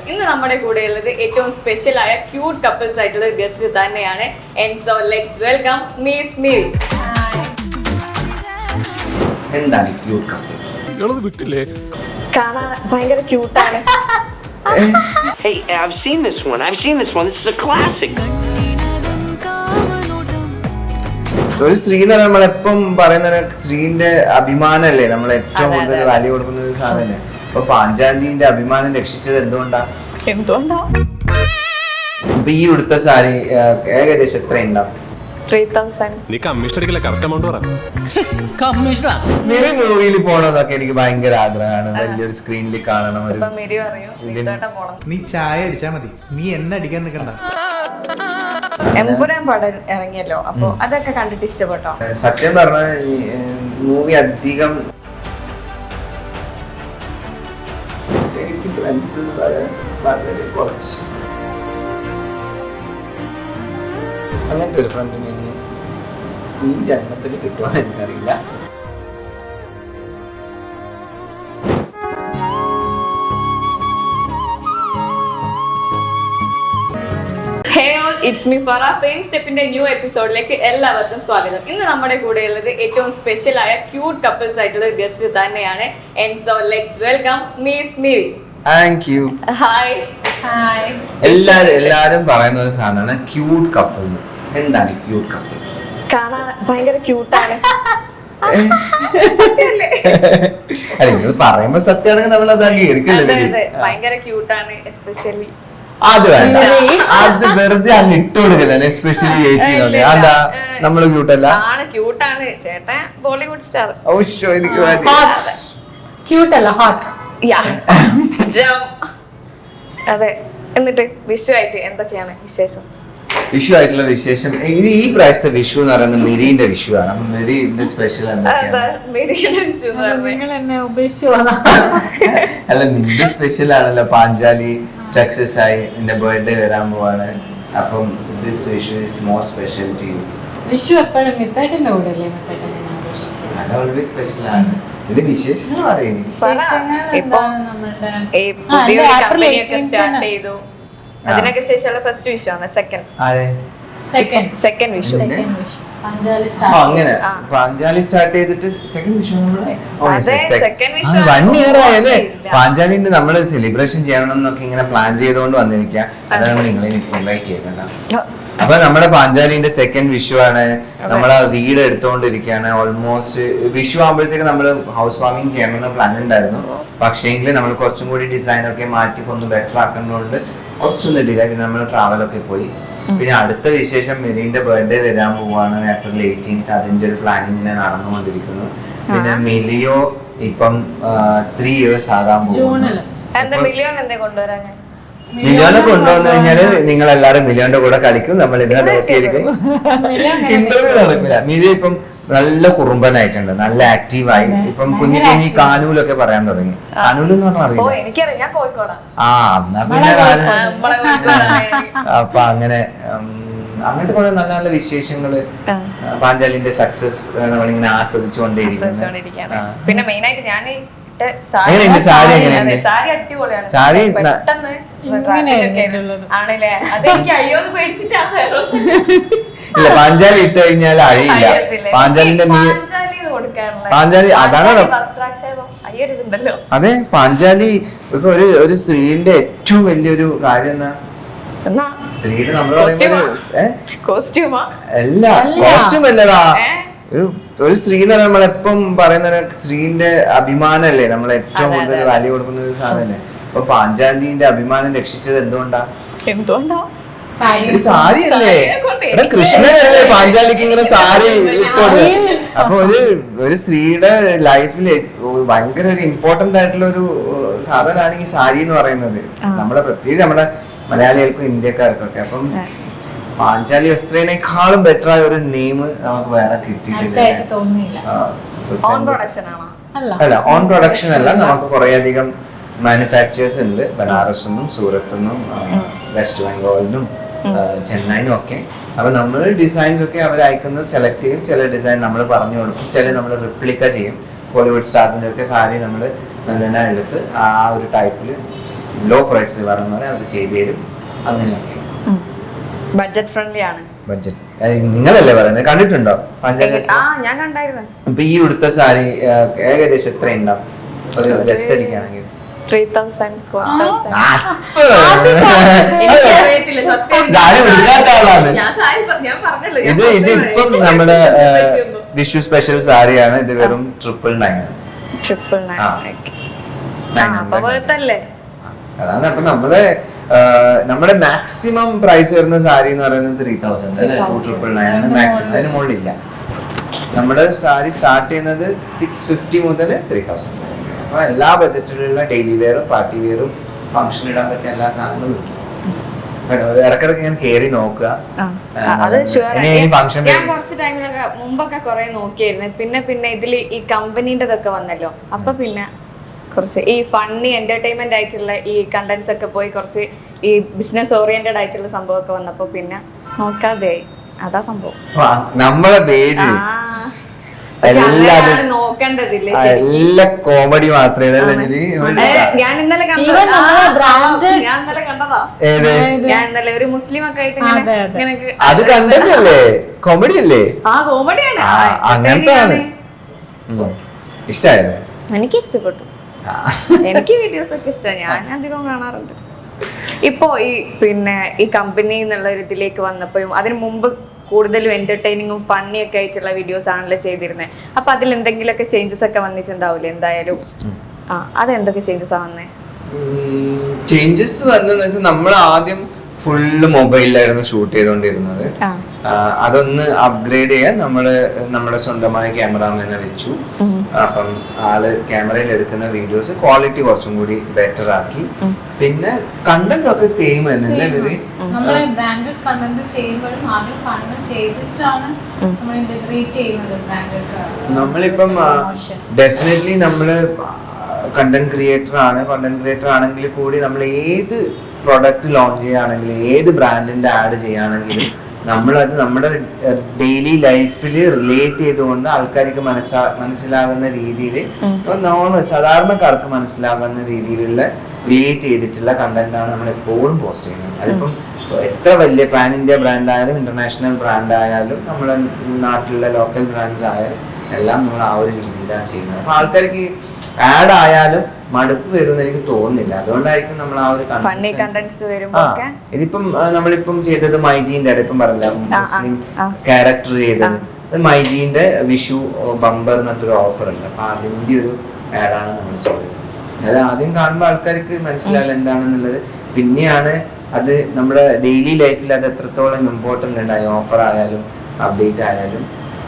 ഇന്ന് നമ്മുടെ കൂടെയുള്ളത് ഏറ്റവും സ്പെഷ്യൽ ആയ ക്യൂട്ട് കപ്പിൾസ് ആയിട്ടുള്ള ഗസ്റ്റ് തന്നെയാണ്. And so let's welcome meet me. എന്താണ് ക്യൂട്ട് കപ്പിൾ? ഇളത് വിട്ടില്ലേ? കാണാൻ ഭയങ്കര ക്യൂട്ടാണ്. Hey, I've seen this one. This is a classic. ഒരു സ്ത്രീ എന്ന് പറഞ്ഞാൽ നമ്മളെപ്പം പറയുന്ന സ്ത്രീന്റെ അഭിമാനല്ലേ നമ്മൾ ഏറ്റവും കൂടുതൽ വാല്യൂ കൊടുക്കുന്ന ഒരു സാധനം. അപ്പൊ പാഞ്ചാലിന്റെ അഭിമാനം രക്ഷിച്ചത് എന്തുകൊണ്ടാ? ഇപ്പൊ ഈ ഉടുത്ത സാരി ഏകദേശം എത്ര ഉണ്ടാവും? 3000. നീ കമ്മീഷൻ അടിക്കില്ല, കറക്റ്റ് എമൗണ്ട് പറ. നിറ മൂവിയിൽ പോകണമെന്നൊക്കെ എനിക്ക് ഭയങ്കര ആഗ്രഹമാണ്. വലിയൊരു സ്ക്രീനിൽ കാണണം. ഒരു നീ ചായ അടിച്ചാ മതി, നീ എന്നെ അടിക്കാൻ നിൽക്കണ്ട. എമ്പുരാൻ പടം ഇറങ്ങിയല്ലോ, അപ്പൊ അതൊക്കെ കണ്ടിട്ട് ഇഷ്ടപ്പെട്ടോ? സത്യം പറഞ്ഞ മൂവി അധികം എനിക്ക് ഫ്രണ്ട്സ് എന്ന് പറയാൻ വളരെ കുറച്ച്. അങ്ങനത്തെ ഒരു ഫ്രണ്ടിനെ ഇനി ഈ ജന്മത്തിൽ കിട്ടുമെന്ന് എനിക്കറിയില്ല. Hey all, it's me Farah. Fame Stepന്റെ ന്യൂ എപ്പിസോഡിലേക്ക് എല്ലാവർക്കും സ്വാഗതം. ഇന്ന് നമ്മുടെ കൂടെയുള്ളത് ഏറ്റവും സ്പെഷ്യൽ ആയ ക്യൂട്ട് കപ്പിൾസ് ആയിട്ടുള്ള ഗസ്റ്റ് തന്നെയാണ്. And so let's welcome meet me. Thank you. Hi. എല്ലാരും പറയുന്ന ഒരു സാധനമാണ് ക്യൂട്ട് കപ്പിൾ. എന്താണ് ക്യൂട്ട് കപ്പിൾ? കാണാൻ ഭയങ്കര ക്യൂട്ടാണ്. അല്ല, നിങ്ങൾ പറയുമ്പോ സത്യമാണെങ്കിൽ നമ്മൾ അത് അംഗീകരിക്കില്ലേ? ഭയങ്കര ക്യൂട്ടാണ്. എസ്പെഷ്യലി അത് വേണ്ട, അത് വെറുതെ അങ്ങ് ഇട്ട് കൊടുക്കില്ല. എസ്പെഷ്യലി ചേച്ചി അതാ നമ്മള് ക്യൂട്ടല്ല. ക്യൂട്ടാണ് ചേട്ടൻ, ബോളിവുഡ് സ്റ്റാർ. ഓശോ, എനിക്ക് ക്യൂട്ടല്ല, ഹോട്ട്. അതെ. എന്നിട്ട് വിഷു ആയിട്ട് എന്തൊക്കെയാണ് വിശേഷം? വിഷു ആയിട്ടുള്ള വിശേഷം ഇനി ഈ പ്രാവശ്യത്തെ വിഷു എന്ന് പറയുന്നത് മെരീന്റെ വിഷു ആണ്. മെരീന്റെ സ്പെഷ്യൽ അല്ല, നിന്റെ സ്പെഷ്യൽ ആണല്ലോ. പാഞ്ചാലി സക്സസ് ആയി, നിന്റെ ബർത്ത്ഡേ വരാൻ പോവാണ്. അപ്പം this Vishu is more special to you. Vishu എപ്പോഴും മിത്തായിട്ടിന്റെ കൂടെ അല്ലേ? അത് വളരെ സ്പെഷ്യൽ ആണ്. ഇത് വിശേഷങ്ങൾ പറയും. അതിനൊക്കെ ശേഷമുള്ള ഫസ്റ്റ് വിഷു ആണ്. സെക്കൻഡ് വിഷു. അങ്ങനെ പാഞ്ചാലി സ്റ്റാർട്ട് ചെയ്തിട്ട് സെക്കൻഡ് വിഷു 1 ഇയർ ആയല്ലേ? പാഞ്ചാലിന്റെ നമ്മള് സെലിബ്രേഷൻ ചെയ്യണം എന്നൊക്കെ ഇങ്ങനെ പ്ലാൻ ചെയ്തുകൊണ്ട് വന്നിരിക്കുക. അതാണ് നിങ്ങളെ ഇൻവൈറ്റ് ചെയ്യണ്ട. അപ്പൊ നമ്മുടെ പാഞ്ചാലിന്റെ സെക്കൻഡ് വിഷു ആണ്. നമ്മളെ വീട് എടുത്തുകൊണ്ടിരിക്കുകയാണ്. ഓൾമോസ്റ്റ് വിഷു ആകുമ്പോഴത്തേക്ക് നമ്മള് ഹൗസ് വാമിങ് ചെയ്യണമെന്ന് പ്ലാൻ ഉണ്ടായിരുന്നു. പക്ഷേങ്കിൽ നമ്മൾ കുറച്ചും കൂടി ഡിസൈൻ ഒക്കെ മാറ്റി ഒന്ന് ബെറ്റർ ആക്കുന്നതുകൊണ്ട് കുറച്ചൊന്നും ഇടില്ല. പിന്നെ നമ്മൾ ട്രാവലൊക്കെ പോയി. പിന്നെ അടുത്ത വിശേഷം മെരീന്റെ ബർത്ത്ഡേ വരാൻ പോവാണ് April 18th. അതിന്റെ ഒരു പ്ലാനിങ് നടന്നുകൊണ്ടിരിക്കുന്നു. പിന്നെ മിലിയോ ഇപ്പം 3 years ആകാൻ പോകുന്നു. മിലിയോനെ കൊണ്ടുവന്നു കഴിഞ്ഞാല് നിങ്ങൾ എല്ലാരും മിലിയോന്റെ കൂടെ കളിക്കും. നമ്മൾ ഇതിനെ നോക്കിയിരിക്കും. ഇന്റർവ്യൂ നടക്കില്ല. മിലിയ ഇപ്പം നല്ല കുറുമ്പനായിട്ടുണ്ട്, നല്ല ആക്റ്റീവായി. ഇപ്പം കുഞ്ഞു കുഞ്ഞി കാനൂലൊക്കെ പറയാൻ തുടങ്ങി. കാനൂല് എന്ന് പറഞ്ഞാൽ അറിയില്ല. ആ, എന്നാ പിന്നെ അപ്പൊ അങ്ങനത്തെ കുറെ നല്ല നല്ല വിശേഷങ്ങള് പാഞ്ചാലിന്റെ സക്സസ് നമ്മളിങ്ങനെ ആസ്വദിച്ചുകൊണ്ടേയിരിക്കുന്നു. പിന്നെ മെയിൻ ആയിട്ട് ഞാൻ സാരി എങ്ങനെയുണ്ട്? സാരി ആണല്ലേ? അതെനിക്ക് അയ്യോന്ന് പേടിച്ചിട്ടാണ്. ഇല്ല, പാഞ്ചാലി ഇട്ട് കഴിഞ്ഞാൽ അഴിയില്ല. പാഞ്ചാലിന്റെ പാഞ്ചാലി അതാണ്. അതെ, പാഞ്ചാലി ഇപ്പൊ ഒരു സ്ത്രീന്റെ ഏറ്റവും വലിയൊരു കാര്യം എന്നാ, സ്ത്രീയുടെ നമ്മൾ പറയുന്നത് അല്ല, കോസ്റ്റ്യൂം അല്ലടാ. ഒരു സ്ത്രീ എന്ന് പറഞ്ഞാൽ നമ്മളെപ്പം പറയുന്ന സ്ത്രീന്റെ അഭിമാനല്ലേ നമ്മൾ ഏറ്റവും കൂടുതൽ വാല്യൂ കൊടുക്കുന്ന ഒരു സാധനല്ലേ. അപ്പൊ പാഞ്ചാലിന്റെ അഭിമാനം രക്ഷിച്ചത് എന്തുകൊണ്ടാ? സാരി അല്ലേ? കൃഷ്ണനല്ലേ പാഞ്ചാലിക്ക് ഇങ്ങനെ സാരി ഇട്ടോട്. അപ്പൊ ഒരു സ്ത്രീയുടെ ലൈഫിൽ ഭയങ്കര ഒരു ഇമ്പോർട്ടന്റ് ആയിട്ടുള്ള ഒരു സാധനമാണ് ഈ സാരി എന്ന് പറയുന്നത്. നമ്മുടെ പ്രത്യേകിച്ച് നമ്മുടെ മലയാളികൾക്കും ഇന്ത്യക്കാർക്കൊക്കെ. അപ്പം പാഞ്ചാലി വസ്ത്രേനേക്കാളും ബെറ്റർ ആയ ഒരു നെയിം നമുക്ക് വേറെ കിട്ടിയിട്ടില്ല. അല്ല, ഓൺ പ്രൊഡക്ഷൻ അല്ല, നമുക്ക് കുറെ അധികം മാനുഫാക്ചേഴ്സ് ഉണ്ട്. ബനാറസിനും സൂറത്തിനും വെസ്റ്റ് ബംഗാളിനും ചെന്നൈനും ഒക്കെ. അപ്പൊ നമ്മൾ ഡിസൈൻസ് ഒക്കെ അവർ അയക്കുന്നത് സെലക്ട് ചെയ്യും. ചില ഡിസൈൻ നമ്മൾ പറഞ്ഞു കൊടുക്കും, ചില നമ്മൾ റിപ്ലിക്ക ചെയ്യും. ബോളിവുഡ് സ്റ്റാർസിന്റെ ഒക്കെ സാരി നമ്മൾ നല്ല എടുത്ത് ആ ഒരു ടൈപ്പിൽ ലോ പ്രൈസിൽ പറഞ്ഞാൽ അവർ ചെയ്തു തരും. അങ്ങനെയൊക്കെ ബഡ്ജറ്റ് ഫ്രണ്ട്ലി ആണ്. ബഡ്ജറ്റ് നിങ്ങളല്ലേ പറയുന്നത്, കണ്ടിട്ടുണ്ടോ പാഞ്ചാലി? ഞാൻ കണ്ടായിരുന്നു. ഇപ്പൊ ഈ ഉടുത്ത സാരി ഏകദേശം എത്ര ഉണ്ടാവും ഒരു ഡ്രസ് അടിക്കുകയാണെങ്കിൽ? 3000 4000. ഇത് ഇപ്പം നമ്മുടെ വിഷു സ്പെഷ്യൽ സാരിയാണ്. ഇത് വെറും 999. അതാണ്. അപ്പൊ നമ്മുടെ മാക്സിമം പ്രൈസ് വരുന്ന സാരി എന്ന് പറയുന്നത് 3000 അല്ലെ, 2999 ആണ് മാക്സിമം. അതിന് മുകളിലില്ല. നമ്മുടെ സാരി സ്റ്റാർട്ട് ചെയ്യുന്നത് 650 മുതൽ 3000. അപ്പൊ എല്ലാ ബജറ്റിലുള്ള ഡെയിലി വെയറും പാർട്ടി വെയറും ഫംഗ്ഷൻ ഇടാൻ പറ്റിയ എല്ലാ സാധനങ്ങളും കിട്ടും. ഇടക്കിടക്ക് ഞാൻ കേറി നോക്കുക. ഞാൻ കുറച്ച് ടൈമിലൊക്കെ മുമ്പൊക്കെ കുറെ നോക്കിയായിരുന്നു. പിന്നെ ഇതില് ഈ കമ്പനീൻ്റെതൊക്കെ വന്നല്ലോ. അപ്പൊ പിന്നെ കുറച്ച് ഈ ഫണ്ണി എന്റർടൈൻമെന്റ് ആയിട്ടുള്ള ഈ കണ്ടന്റ്സ് ഒക്കെ പോയി കുറച്ച് ഈ ബിസിനസ് ഓറിയന്റഡ് ആയിട്ടുള്ള സംഭവമൊക്കെ വന്നപ്പോ പിന്നെ നോക്കാതെ അതാ സംഭവം. നമ്മളെ പേജ് എല്ലാ കോമഡി മാത്രമേ. ഞാൻ ഇന്നലെ കണ്ടതാ. ഞാൻ ഇന്നലെ ഒരു മുസ്ലിം ഒക്കെ ആയിട്ട് അത് കണ്ടല്ലേ? കോമഡി അല്ലേ? കോമഡിയാണ്. അങ്ങനത്തെ ഇഷ്ടായത്? എനിക്ക് ഇഷ്ടപ്പെട്ടു. എനിക്ക് വീഡിയോസ് ഒക്കെ ഇഷ്ടമാണ്. ഞാൻ അധികം കാണാറുണ്ട്. ഇപ്പോ ഈ കമ്പനി എന്നുള്ള ഒരു ഇതിലേക്ക് വന്നപ്പോഴും അതിന് മുമ്പ് കൂടുതലും എന്റർടൈനിങ്ങും ഫണ്ണി ഒക്കെ ആയിട്ടുള്ള വീഡിയോസ് ആണല്ലോ ചെയ്തിരുന്നത്. അപ്പൊ അതിൽ എന്തെങ്കിലുമൊക്കെ ചേഞ്ചസ് ഒക്കെ വന്നിട്ടുണ്ടാവില്ലേ എന്തായാലും? അതെന്തൊക്കെ ചേഞ്ചസ് ആ വന്നേ? ചേഞ്ചസ് വന്നെന്ന് വെച്ചാൽ നമ്മൾ ആദ്യം ഫുള്ള് മൊബൈലിലായിരുന്നു ഷൂട്ട് ചെയ്തുകൊണ്ടിരുന്നത്. അതൊന്ന് അപ്ഗ്രേഡ് ചെയ്യാൻ നമ്മുടെ സ്വന്തമായ ക്യാമറാമാനെ വെച്ചു. അപ്പം ആള് ക്യാമറയിൽ എടുക്കുന്ന വീഡിയോസ് ക്വാളിറ്റി കുറച്ചും കൂടി ബെറ്റർ ആക്കി. പിന്നെ കണ്ടന്റ് ഒക്കെ സെയിം തന്നെയല്ലേ ഇവര്? നമ്മളെ ബ്രാൻഡഡ് കണ്ടന്റ് ചെയ്യുമ്പോഴും ആദ്യം ഫണ്ട് ചെയ്തിട്ടാണ് നമ്മൾ ഇന്റഗ്രേറ്റ് ചെയ്യുന്നത് ബ്രാൻഡഡ്. നമ്മളിപ്പം ഡെഫിനറ്റ്ലി നമ്മള് കണ്ടന്റ് ക്രിയേറ്റർ ആണെങ്കിൽ കൂടി നമ്മൾ ഏത് പ്രൊഡക്റ്റ് ലോഞ്ച് ചെയ്യുകയാണെങ്കിലും ഏത് ബ്രാൻഡിന്റെ ആഡ് ചെയ്യുകയാണെങ്കിലും നമ്മളത് നമ്മുടെ ഡെയിലി ലൈഫിൽ റിലേറ്റ് ചെയ്തുകൊണ്ട് ആൾക്കാർക്ക് മനസ്സിലാകുന്ന രീതിയിൽ, സാധാരണക്കാർക്ക് മനസ്സിലാകുന്ന രീതിയിലുള്ള റിലേറ്റ് ചെയ്തിട്ടുള്ള കണ്ടന്റ് ആണ് നമ്മൾ എപ്പോഴും പോസ്റ്റ് ചെയ്യുന്നത്. അതിപ്പം എത്ര വലിയ പാൻ ഇന്ത്യ ബ്രാൻഡ് ആയാലും ഇന്റർനാഷണൽ ബ്രാൻഡ് ആയാലും നമ്മുടെ നാട്ടിലുള്ള ലോക്കൽ ബ്രാൻഡ്സ് ആയാലും എല്ലാം നമ്മൾ ആ ഒരു രീതിയിലാണ് ചെയ്യുന്നത്. അപ്പൊ ആൾക്കാർക്ക് ആഡ് ആയാലും മടുപ്പ് വരുമെന്ന് എനിക്ക് തോന്നുന്നില്ല. അതുകൊണ്ടായിരിക്കും നമ്മൾ ആ ഒരു ഇതിപ്പം നമ്മളിപ്പം ചെയ്തത് മൈജീന്റെ ഇപ്പം പറഞ്ഞില്ല, മുസ്ലിം ക്യാരക്ടർ ചെയ്തത് മൈജീന്റെ വിഷു ബമ്പർ എന്നൊരു ഓഫർ ഉണ്ട്. അപ്പൊ അതിന്റെ ഒരു ആഡാണ് നമ്മൾ ചെയ്തത്. അത് ആദ്യം കാണുമ്പോൾ ആൾക്കാർക്ക് മനസ്സിലാവില്ല എന്താണെന്നുള്ളത്. പിന്നെയാണ് അത് നമ്മുടെ ഡെയിലി ലൈഫിൽ അത് എത്രത്തോളം ഇമ്പോർട്ടന്റ് ഉണ്ടായി. ഓഫർ ആയാലും അപ്ഡേറ്റ് ആയാലും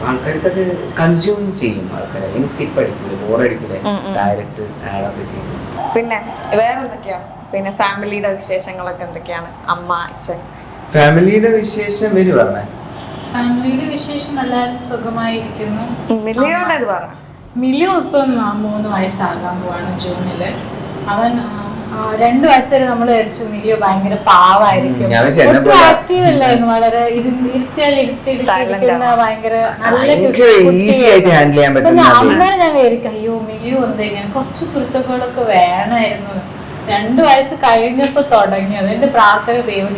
ആൾക്കാർക്ക് അത് കൺസ്യൂം ചെയ്യും. ആൾക്കാർ അല്ലെങ്കിൽ സ്കിപ്പ് അടിക്കില്ല, ബോർ അടിക്കില്ല, ഡയറക്റ്റ് ആഡൊക്കെ ചെയ്യും. പിന്നെ വേറെ എന്തൊക്കെയാ? പിന്നെ ഫാമിലിയുടെ വിശേഷങ്ങളൊക്കെ എന്തൊക്കെയാണ്? അമ്മ അച്ഛൻ ഫാമിലിയുടെ വിശേഷം വരും പറഞ്ഞേ. ഫാമിലിയുടെ വിശേഷം എല്ലാവരും സുഖമായിരിക്കുന്നു. മിലിയോട് പറ. മിലിയോ ഇപ്പം 3 വയസ്സാകാൻ പോവാണ് ജൂണില്. അവൻ 2 വയസ്സ് വരെ നമ്മൾ വിചാരിച്ചു മിലിയോ ഭയങ്കര പാവായിരിക്കും, ആക്റ്റീവ് അല്ലായിരുന്നു, വളരെ ഇരുത്തിയിരിക്കുന്ന ഭയങ്കര അന്നേരം ഞാൻ വിചാരിക്കും അയ്യോ മിലിയോ എന്താ ഇങ്ങനെ, കുറച്ച് കുരുത്തക്കേടൊക്കെ വേണമായിരുന്നു. 2 വയസ്സ് കഴിഞ്ഞപ്പോ തുടങ്ങി. അതെന്റെ പ്രാർത്ഥന ദൈവം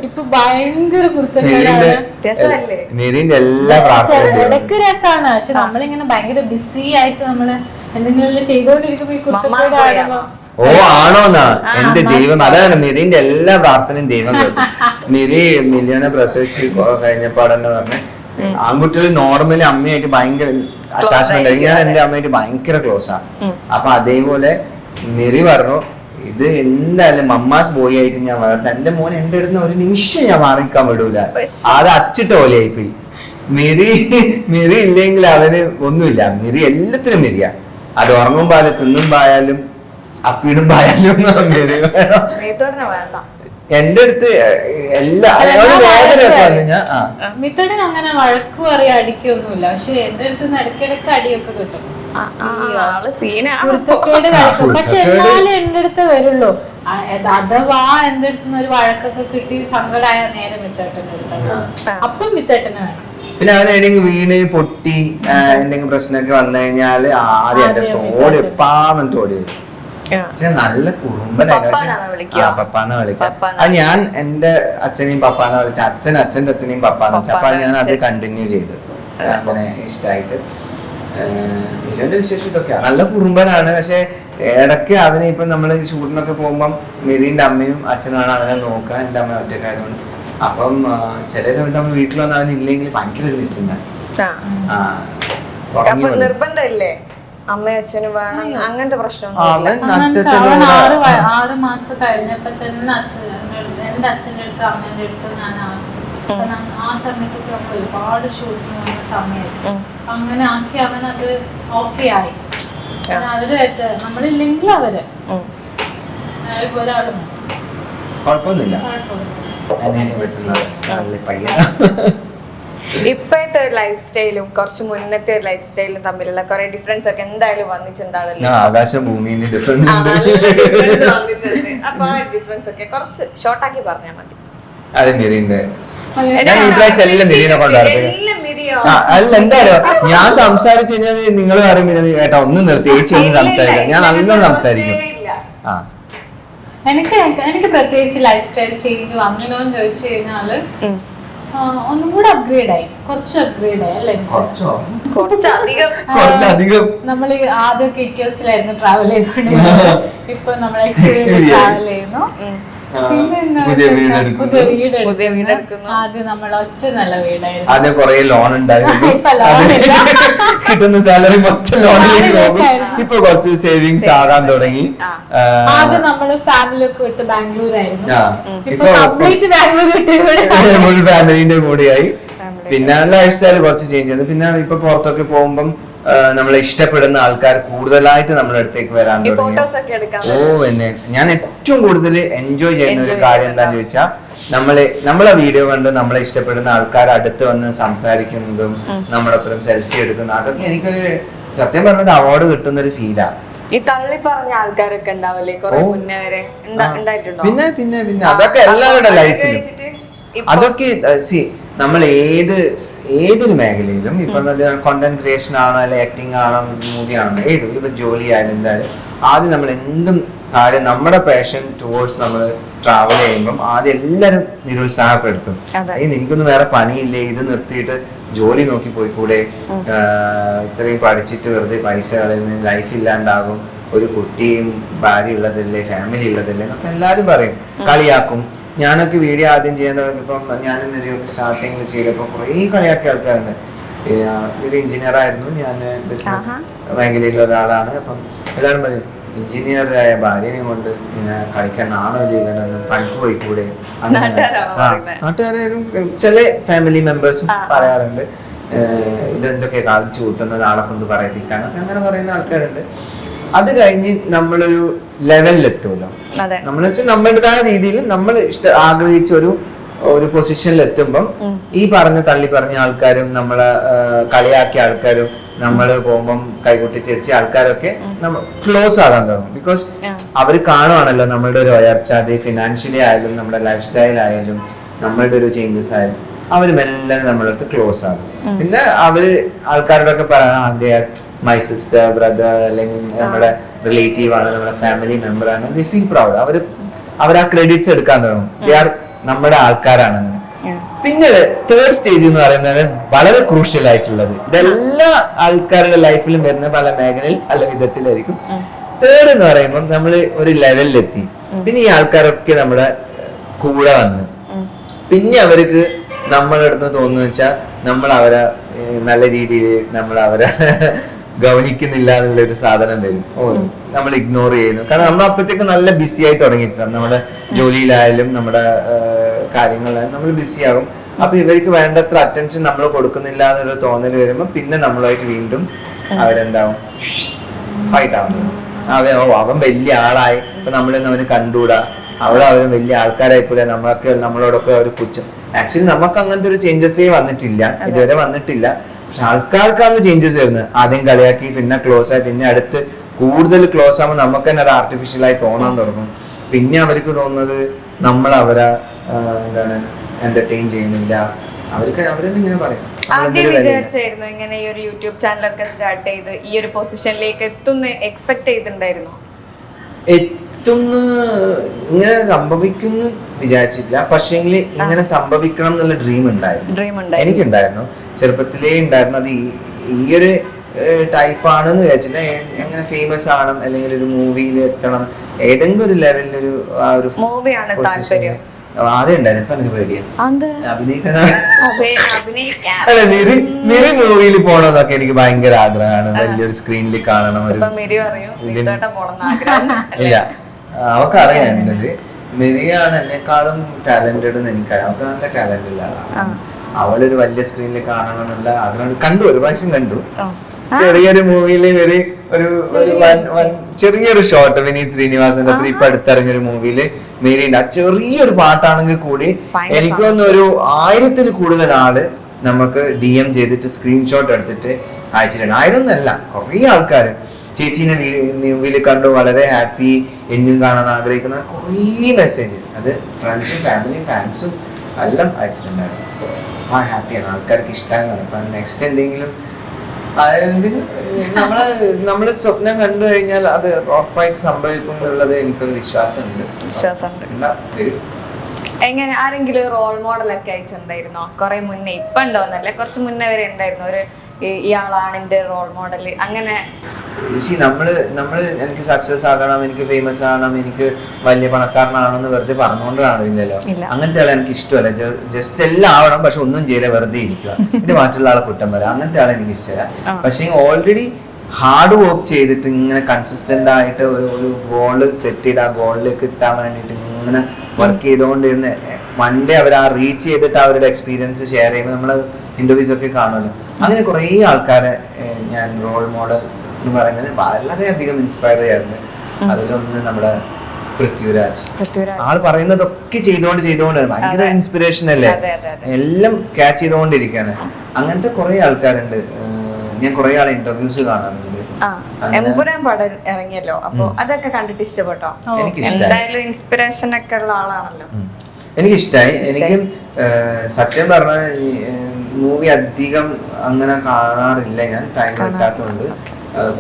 ഇപ്പൊ ഭയങ്കര കുരുത്തക്കേടാണ്. ഇടയ്ക്ക് രസമാണ്, പക്ഷെ നമ്മളിങ്ങനെ ഭയങ്കര ബിസി ആയിട്ട് നമ്മള് എന്തെങ്കിലും ചെയ്തോണ്ടിരിക്കുമ്പോ ഈ കുരുത്തക്കേടാണല്ലോ. ഓ ആണോന്നാ എന്റെ ദൈവം. അതാണ് മിറിന്റെ എല്ലാ പ്രാർത്ഥനയും ദൈവം കേട്ടു. മിലിയനെ പ്രസവിച്ച് കഴിഞ്ഞപ്പാടെന്ന് പറഞ്ഞ ആൺകുട്ടികൾ നോർമലി അമ്മയായിട്ട് ഭയങ്കര അറ്റാച്ച്മെന്റ് ആയിരിക്കും. ഞാൻ എന്റെ അമ്മയായിട്ട് ഭയങ്കര ക്ലോസ് ആണ്. അപ്പൊ അതേപോലെ മിറി പറഞ്ഞു ഇത് എന്തായാലും മമ്മാസ് ബോയ് ആയിട്ട് ഞാൻ വളർത്തും. എന്റെ മോൻ എന്റെ അടുത്ത് ഒരു നിമിഷം ഞാൻ മാറിക്കാൻ വിടൂല. അത് അച്ചിട്ട പോലെയായിപ്പോയി. മിറി ഇല്ലെങ്കിൽ അവന് ഒന്നുമില്ല. മിറി എല്ലാത്തിനും മിറിയാ. അത് ഉറങ്ങുമ്പോ ആയാലും തിന്നുമ്പോ ആയാലും അപ്പിടുമ്പോ ആയാലും മിറി വേണം. എന്റെ അടുത്ത് എല്ലാ മിത്തോടൻ അങ്ങനെ വഴക്കും അറിയാം അടിക്കൊന്നുമില്ല. പക്ഷെ എന്റെ അടുത്ത് ഇടയ്ക്കിടയ്ക്ക് അടിയൊക്കെ കിട്ടും. പക്ഷെ എന്നാലും എന്റെ അടുത്ത് വരുള്ളൂ. അഥവാ എന്റെ അടുത്ത് ഒരു വഴക്കൊക്കെ കിട്ടി സങ്കടമായ നേരെ മിത്തേട്ടന്റെ അടുത്ത്, അപ്പം മിത്തേട്ടന് വേണം. പിന്നെ അവൻ ഏതെങ്കിലും വീണ് പൊട്ടി എന്തെങ്കിലും പ്രശ്നമൊക്കെ വന്നു കഴിഞ്ഞാല് ആദ്യം എന്റെ അടുത്ത് ഓടി എപ്പാന്നിട്ട് ഓടി വരും. പക്ഷെ നല്ല കുറുമ്പനായിരുന്നു. പപ്പാന്നാണോ വിളിക്കുക? പപ്പാന്ന് വിളിക്കുക. പപ്പാന്ന്. അത് ഞാൻ എന്റെ അച്ഛനെയും പപ്പാന്ന് വിളിച്ച, അച്ഛന്റെ അച്ഛനെയും പപ്പാന്ന് വിളിച്ച. അപ്പൊ ഞാൻ അത് കണ്ടിന്യൂ ചെയ്തു, അങ്ങനെ ഇഷ്ടമായിട്ട്. ഇതിന്റെ വിശേഷം ഇതൊക്കെയാണ്. നല്ല കുറുമ്പനാണ്. പക്ഷെ ഇടയ്ക്ക് അവനെ ഇപ്പൊ നമ്മള് ഷൂട്ടിനൊക്കെ പോകുമ്പം മെരീന്റെ അമ്മയും അച്ഛനാണ് അവനെ നോക്കുക, എന്റെ അമ്മ ഒറ്റക്കായതുകൊണ്ട്. അപ്പം ചില സമയത്ത് നമ്മൾ വീട്ടിൽ വന്ന് അവൻ ഇല്ലെങ്കിൽ ഭയങ്കര ഒരു മിസ്സിങ്. അപ്പൊ നിർബന്ധമില്ലേ അമ്മയും അച്ഛനും വേണം, അങ്ങനത്തെ പ്രശ്നമൊന്നും അവൻ 6 മാസം കഴിഞ്ഞപ്പോ തന്നെ എന്റെ അച്ഛൻ്റെ അടുത്ത് അമ്മേന്റെ അടുത്ത് ഞാൻ ആക്കി. ആ സമയത്തൊക്കെ നമ്മൾ ഒരുപാട് ഷൂട്ടിന് വന്ന സമയത്ത് അങ്ങനെ ആക്കി അവനത് ഓക്കെ ആയി. അവര് നമ്മളില്ലെങ്കിൽ അവര് ഒരാളും കുഴപ്പമൊന്നുമില്ല. ഇപ്പോഴത്തെ ലൈഫ് സ്റ്റൈലും കുറച്ച് മുന്നത്തെ ലൈഫ് സ്റ്റൈലും തമ്മിലുള്ള കുറെ ഡിഫറൻസ് ഒക്കെ എന്തായാലും വന്നിട്ടുണ്ടാവില്ല. ആകാശം ഭൂമിന്റെ ഡിഫറൻസ് അപ്പൊ ആ ഡിഫറൻസ് ഒക്കെ കുറച്ച് ഷോർട്ടാക്കി പറഞ്ഞാൽ മതി. അതെ, മെരീന്റെ ഞാൻ ഈ പ്രാവശ്യം എല്ലാം മെരീനെ കൊണ്ടുവരട്ടെ. അല്ല, എന്തായാലും ഞാൻ സംസാരിച്ചു കഴിഞ്ഞാൽ നിങ്ങൾ പറയുമ്പോൾ കേട്ടോ ഒന്ന് നിർത്തി ചേച്ചി ഒന്ന് സംസാരിക്കാം. ഞാൻ നല്ലോണം സംസാരിക്കും. എനിക്ക് പ്രത്യേകിച്ച് ലൈഫ് സ്റ്റൈൽ ചേഞ്ച് വന്നിനോന്ന് ചോദിച്ചു കഴിഞ്ഞാല് ഒന്നും കൂടെ അപ്ഗ്രേഡ് ആയി, കുറച്ച് അപ്ഗ്രേഡ് ആയി അല്ലേ? കുറച്ചധികം നമ്മൾ ആദ്യം കിറ്റിയോസിലായിരുന്നു ട്രാവൽ ചെയ്തോണ്ട്, ഇപ്പൊ നമ്മൾ ട്രാവൽ ചെയ്യുന്നു. പുതിയ വീടെടുക്കുന്നു. ആദ്യം നമ്മൾ ഒറ്റ നല്ല വീടായിരുന്നു. ആദ്യം കുറെ ലോൺ ഉണ്ടായിരുന്നു, കിട്ടുന്ന സാലറി മൊത്തം ലോണിലേക്ക് പോകും. ഇപ്പൊ കുറച്ച് സേവിങ്സ് ആകാൻ തുടങ്ങി. ആദ്യം നമ്മള് ഫാമിലി ഒക്കെ വിട്ട് ബാംഗ്ലൂരായിരുന്നു, ഇപ്പൊ കംപ്ലീറ്റ് ബാംഗ്ലൂർ വിട്ട് ഫുൾ ഫാമിലിന്റെ കൂടെയായി. പിന്നെ ലൈഫ് സ്റ്റൈൽ കുറച്ച് ചേഞ്ച് ചെയ്തു. പിന്നെ ഇപ്പൊ പുറത്തൊക്കെ പോകുമ്പം നമ്മളെ ഇഷ്ടപ്പെടുന്ന ആൾക്കാർ കൂടുതലായിട്ട് നമ്മുടെ അടുത്തേക്ക് വരാൻ തുടങ്ങി. എന്നെ ഞാൻ ഏറ്റവും കൂടുതൽ എൻജോയ് ചെയ്യുന്ന ഒരു കാര്യം എന്താന്ന് ചോദിച്ചാൽ നമ്മളെ വീഡിയോ കണ്ട് നമ്മളെ ഇഷ്ടപ്പെടുന്ന ആൾക്കാർ അടുത്ത് വന്ന് സംസാരിക്കുന്നതും നമ്മളൊപ്പം സെൽഫി എടുക്കുന്നതും അതൊക്കെ എനിക്കൊരു സത്യം പറഞ്ഞ അവാർഡ് കിട്ടുന്ന ഒരു ഫീലാ. ഈ തള്ളി പറഞ്ഞ ആൾക്കാരൊക്കെ ഉണ്ടാവില്ലേ കുറെ മുന്നേ വരെ ഉണ്ടായിട്ടുണ്ടോ? പിന്നെ പിന്നെ പിന്നെ അതൊക്കെ എല്ലാവരുടെ ലൈഫിലും അതൊക്കെ നമ്മൾ ഏതൊരു മേഖലയിലും ഇപ്പൊ കോണ്ടന്റ് ക്രിയേഷൻ ആണോ അല്ലെ ആക്ടിങ് ആണോ മൂവി ആണോ ഏതും ഇപ്പൊ ജോലി ആയാലും എന്തായാലും ആദ്യം നമ്മൾ എന്തും കാര്യം നമ്മുടെ പാഷൻ ടുവേർഡ്സ് നമ്മൾ ട്രാവൽ ചെയ്യുമ്പം ആദ്യം എല്ലാവരും നിരുത്സാഹപ്പെടുത്തും. എനിക്കൊന്നും വേറെ പണിയില്ലേ, ഇത് നിർത്തിയിട്ട് ജോലി നോക്കി പോയിക്കൂടെ, ഇത്രയും പഠിച്ചിട്ട് വെറുതെ പൈസ കളയുന്ന ലൈഫ് ഇല്ലാണ്ടാകും, ഒരു കുട്ടിയും ഭാര്യ ഉള്ളതല്ലേ ഫാമിലി ഉള്ളതല്ലേ എന്നൊക്കെ എല്ലാവരും പറയും, കളിയാക്കും. ഞാനൊക്കെ വീഡിയോ ആദ്യം ചെയ്യാൻ തുടങ്ങിയപ്പം ഞാനും സ്റ്റാർട്ടിങ്ങിൽ ചെയ്തപ്പോൾ കുറേ കളിയാക്കിയ ആൾക്കാരുണ്ട്. ഒരു എഞ്ചിനീയർ ആയിരുന്നു ഞാൻ, ബിസിനസ് മേഖലയിലുള്ള ഒരാളാണ്. അപ്പം എല്ലാവരും പറയും എഞ്ചിനീയറായ ഭാര്യനെ കൊണ്ട് ഇങ്ങനെ കളിക്കാനാണോ ഇവനൊന്നും പണിക്ക് പോയിക്കൂടെ. നാട്ടുകാരും ചില ഫാമിലി മെമ്പേഴ്സും പറയാറുണ്ട് ഇതെന്തൊക്കെ കളിച്ചു കൂട്ടുന്നത് ആളെ കൊണ്ട് പറയിപ്പിക്കാനൊക്കെ അങ്ങനെ പറയുന്ന ആൾക്കാരുണ്ട്. അത് കഴിഞ്ഞ് നമ്മളൊരു ലെവലിലെത്തുമല്ലോ, നമ്മൾ വെച്ചാൽ നമ്മുടേതായ രീതിയിൽ നമ്മൾ ആഗ്രഹിച്ച ഒരു പൊസിഷനിൽ എത്തുമ്പം ഈ തള്ളി പറഞ്ഞ ആൾക്കാരും നമ്മളെ കളിയാക്കിയ ആൾക്കാരും നമ്മൾ പോകുമ്പം കൈകൊട്ടി ചിരിച്ച ആൾക്കാരൊക്കെ നമ്മൾ ക്ലോസ് ആകാൻ തുടങ്ങും. ബിക്കോസ് അവർ കാണുവാണല്ലോ നമ്മളുടെ ഒരു ഉയർച്ച, അത് ഫിനാൻഷ്യലി ആയാലും നമ്മുടെ ലൈഫ് സ്റ്റൈൽ ആയാലും നമ്മളുടെ ഒരു ചേഞ്ചസ് ആയാലും അവർ മെല്ലെ നമ്മുടെ അടുത്ത് ക്ലോസ് ആകും. പിന്നെ അവര് ആൾക്കാരോടൊക്കെ പറയാം മൈ സിസ്റ്റർ ബ്രദർ അല്ലെങ്കിൽ നമ്മുടെ റിലേറ്റീവ് ആണ്, നമ്മുടെ ഫാമിലി മെമ്പർ ആണ്, ദേ ഫീൽ പ്രൗഡ്. അവർ ആ ക്രെഡിറ്റ്സ് എടുക്കാൻ തുടങ്ങും, ദേ ആർ നമ്മുടെ ആൾക്കാരാണെന്ന്. പിന്നെ തേർഡ് സ്റ്റേജ് എന്ന് പറയുന്നത് വളരെ ക്രൂഷ്യൽ ആയിട്ടുള്ളത്, ഇതെല്ലാ ആൾക്കാരുടെ ലൈഫിലും വരുന്ന പല മേഖലയിൽ പല വിധത്തിലായിരിക്കും. തേർഡ് എന്ന് പറയുമ്പോൾ നമ്മൾ ഒരു ലെവലിലെത്തി, പിന്നെ ഈ ആൾക്കാരൊക്കെ നമ്മുടെ കൂടെ വന്ന് പിന്നെ അവർക്ക് നമ്മുടെ അടുത്ത് തോന്നുന്നു വെച്ചാൽ നമ്മൾ അവരെ നല്ല രീതിയിൽ നമ്മൾ അവരെ ഗവനിക്കുന്നില്ല എന്നുള്ള ഒരു സാധനം വരും. നമ്മൾ ഇഗ്നോർ ചെയ്യുന്നു, കാരണം നമ്മൾ അപ്പോഴത്തേക്ക് നല്ല ബിസി ആയി തുടങ്ങിയിട്ടുണ്ട്. നമ്മുടെ ജോലിയിലായാലും നമ്മുടെ കാര്യങ്ങളിലായാലും നമ്മൾ ബിസി ആകും. അപ്പൊ ഇവർക്ക് വേണ്ടത്ര അറ്റൻഷൻ നമ്മൾ കൊടുക്കുന്നില്ല എന്നൊരു തോന്നൽ വരുമ്പോൾ പിന്നെ നമ്മളായിട്ട് വീണ്ടും അവരെന്താവും ഫൈറ്റ് ആവുന്നത്. അവൻ വലിയ ആളായി, ഇപ്പൊ നമ്മളൊന്നും അവന് കണ്ടുകൂടാ, അവരും വലിയ ആൾക്കാരായിപ്പോലെ നമ്മളോടൊക്കെ ഒരു പുച്ഛം. ആക്ച്വലി നമുക്ക് അങ്ങനത്തെ ഒരു ചേഞ്ചസേ വന്നിട്ടില്ല, ഇതുവരെ വന്നിട്ടില്ല. പക്ഷെ ആൾക്കാർക്കാണ് ചേഞ്ചസ് വരുന്നത്. ആദ്യം കളിയാക്കി, പിന്നെ ക്ലോസ് ആയി, പിന്നെ അടുത്ത് കൂടുതൽ ക്ലോസ് ആകുമ്പോൾ നമുക്ക് തന്നെ അത് ആർട്ടിഫിഷ്യലായി തോന്നാൻ തുടങ്ങും. പിന്നെ അവർക്ക് തോന്നുന്നത് നമ്മൾ അവരെ എന്താണ് എന്റർടൈൻ ചെയ്യുന്നില്ല. അവരെന്നെ ഇങ്ങനെ പറയും. ആദ്യം വിചാരിച്ചായിരുന്നു ഇങ്ങനെ ഈ ഒരു യൂട്യൂബ് ചാനലൊക്കെ സ്റ്റാർട്ട് ചെയ്ത് ഈ ഒരു പൊസിഷനിലേക്ക് എത്തുന്ന എക്സ്പെക്ട് ചെയ്തിട്ടുണ്ടായിരുന്നു? എത്തുന്ന് ഇങ്ങനെ സംഭവിക്കുന്നു വിചാരിച്ചിട്ടില്ല, പക്ഷേങ്കിൽ ഇങ്ങനെ സംഭവിക്കണം എന്നുള്ള ഡ്രീം ഉണ്ടായിരുന്നു. എനിക്കുണ്ടായിരുന്നു, ചെറുപ്പത്തിലേ ഉണ്ടായിരുന്നു. അത് ഈ ഒരു ടൈപ്പ് ആണെന്ന് വിചാരിച്ചില്ല. എങ്ങനെ ഫേമസ് ആണ് അല്ലെങ്കിൽ ഒരു മൂവിയിൽ എത്തണം, ഏതെങ്കിലും ഒരു ലെവലിൽ ഒരു ആ ഒരു ആദ്യം ഉണ്ടായിരുന്നു. ഇപ്പൊ എനിക്ക് പേടിയാ അഭിനയിക്കാൻ. അല്ല, നിറി മൂവിയിൽ പോകണമെന്നൊക്കെ എനിക്ക് ഭയങ്കര ആഗ്രഹമാണ്. വലിയൊരു സ്ക്രീനിൽ കാണണം. ഒരു ഇല്ല, അവക്കറിയാം എന്നത് മെരിയാണ് എന്നെക്കാളും ടാലന്റഡ് എന്ന് എനിക്കറിയാം. അവർക്ക് നല്ല ടാലന്റ് ഉള്ള ആളാണ്. അവളൊരു വലിയ സ്ക്രീനിൽ കാണണം എന്നുള്ള ആഗ്രഹം കണ്ടു, ഒരു പ്രാവശ്യം കണ്ടു. ചെറിയൊരു മൂവിയില് ഒരു ചെറിയൊരു ഷോട്ട് വിനീത് ശ്രീനിവാസന്റെ ഒപ്പം ഇപ്പൊ അടുത്തിറങ്ങിയൊരു മൂവിയില് മേരിയുണ്ട്. ആ ചെറിയൊരു പാട്ടാണെങ്കിൽ കൂടി എനിക്ക് തോന്നുന്നു ഒരു 1000-ൽ കൂടുതൽ ആള് നമുക്ക് DM ചെയ്തിട്ട് സ്ക്രീൻഷോട്ട് എടുത്തിട്ട് അയച്ചിട്ടുണ്ട്. 1000 കുറേ ആൾക്കാര് ചേച്ചീനെ മൂവിയിൽ കണ്ടു, വളരെ ഹാപ്പി, എന്നും കാണാൻ ആഗ്രഹിക്കുന്ന കുറേ മെസ്സേജ്. അത് ഫ്രണ്ട്സും ഫാമിലിയും ഫാൻസും എല്ലാം അയച്ചിട്ടുണ്ടായിരുന്നു. ആ ഹാപ്പിയാണ്, ആൾക്കാർക്ക് ഇഷ്ടമാണ്. ഇപ്പൊ നെക്സ്റ്റ് എന്തെങ്കിലും നമ്മള് സ്വപ്നം കണ്ടു കഴിഞ്ഞാൽ അത് ഉറപ്പായിട്ട് സംഭവിക്കും എന്നുള്ളത് എനിക്കൊരു വിശ്വാസമുണ്ട്. എങ്ങനെ ആരെങ്കിലും റോൾ മോഡലൊക്കെ അയച്ചിട്ടുണ്ടായിരുന്നോ? കുറെ മുന്നേ, ഇപ്പൊ ഉണ്ടോന്നല്ലേ, കുറച്ച് മുന്നേ വരെ ഉണ്ടായിരുന്നു ഒരു ഇയാളാണ് എന്റെ റോൾ മോഡൽ അങ്ങനെ? നമ്മള് എനിക്ക് സക്സസ് ആകണം, എനിക്ക് ഫേമസ് ആകണം, എനിക്ക് വലിയ പണക്കാരനാണെന്ന് വെറുതെ പറഞ്ഞുകൊണ്ടാണില്ലല്ലോ. അങ്ങനത്തെ ആളെ എനിക്ക് ഇഷ്ടമല്ല. ജസ്റ്റ് എല്ലാം ആവണം, പക്ഷെ ഒന്നും ചെയ്യില്ല, വെറുതെ ഇരിക്കുക, പിന്നെ മറ്റുള്ള ആളെ കുറ്റം പറയാം. അങ്ങനത്തെ ആളെ എനിക്ക് ഇഷ്ടമല്ല. പക്ഷെ ഓൾറെഡി ഹാർഡ് വർക്ക് ചെയ്തിട്ട് ഇങ്ങനെ കൺസിസ്റ്റന്റ് ആയിട്ട് ഒരു ഗോള് സെറ്റ് ചെയ്ത് ആ ഗോളിലേക്ക് എത്താൻ വേണ്ടിയിട്ട് ഇങ്ങനെ വർക്ക് ചെയ്തുകൊണ്ടിരുന്ന് മൺഡേ അവർ ആ റീച്ച് ചെയ്തിട്ട് അവരുടെ എക്സ്പീരിയൻസ് ഷെയർ ചെയ്യുമ്പോൾ നമ്മൾ ഇന്റർവ്യൂസ് ഒക്കെ കാണുമല്ലോ. അങ്ങനെ കുറേ ആൾക്കാരെ ഞാൻ റോൾ മോഡൽ എന്ന് പറയുന്നത് വളരെയധികം ഇൻസ്പയർ ചെയ്യാറുണ്ട്. അതിലൊന്ന് നമ്മുടെ പൃഥ്വിരാജ്. ആള് പറയുന്നതൊക്കെ ചെയ്തുകൊണ്ട് ഭയങ്കര ഇൻസ്പിറേഷൻ അല്ലേ, എല്ലാം ക്യാച്ച് ചെയ്തുകൊണ്ടിരിക്കുകയാണ്. അങ്ങനത്തെ കുറെ ആൾക്കാരുണ്ട്. ഞാൻ കുറെ ആളെ ഇന്റർവ്യൂസ് കാണാറുണ്ട്. എമ്പുരാൻ പടം ഇറങ്ങിയല്ലോ, അപ്പൊ അതൊക്കെ കണ്ടിട്ട് ഇഷ്ടപ്പെട്ടോ? എന്തായാലും ഇൻസ്പിറേഷൻ ഒക്കെ ഉള്ള ആളാണല്ലോ. എനിക്കിഷ്ടായി. എനിക്കും സത്യം പറഞ്ഞ മൂവി അധികം അങ്ങനെ കാണാറില്ല ഞാൻ, ടൈം കിട്ടാത്തതുകൊണ്ട്.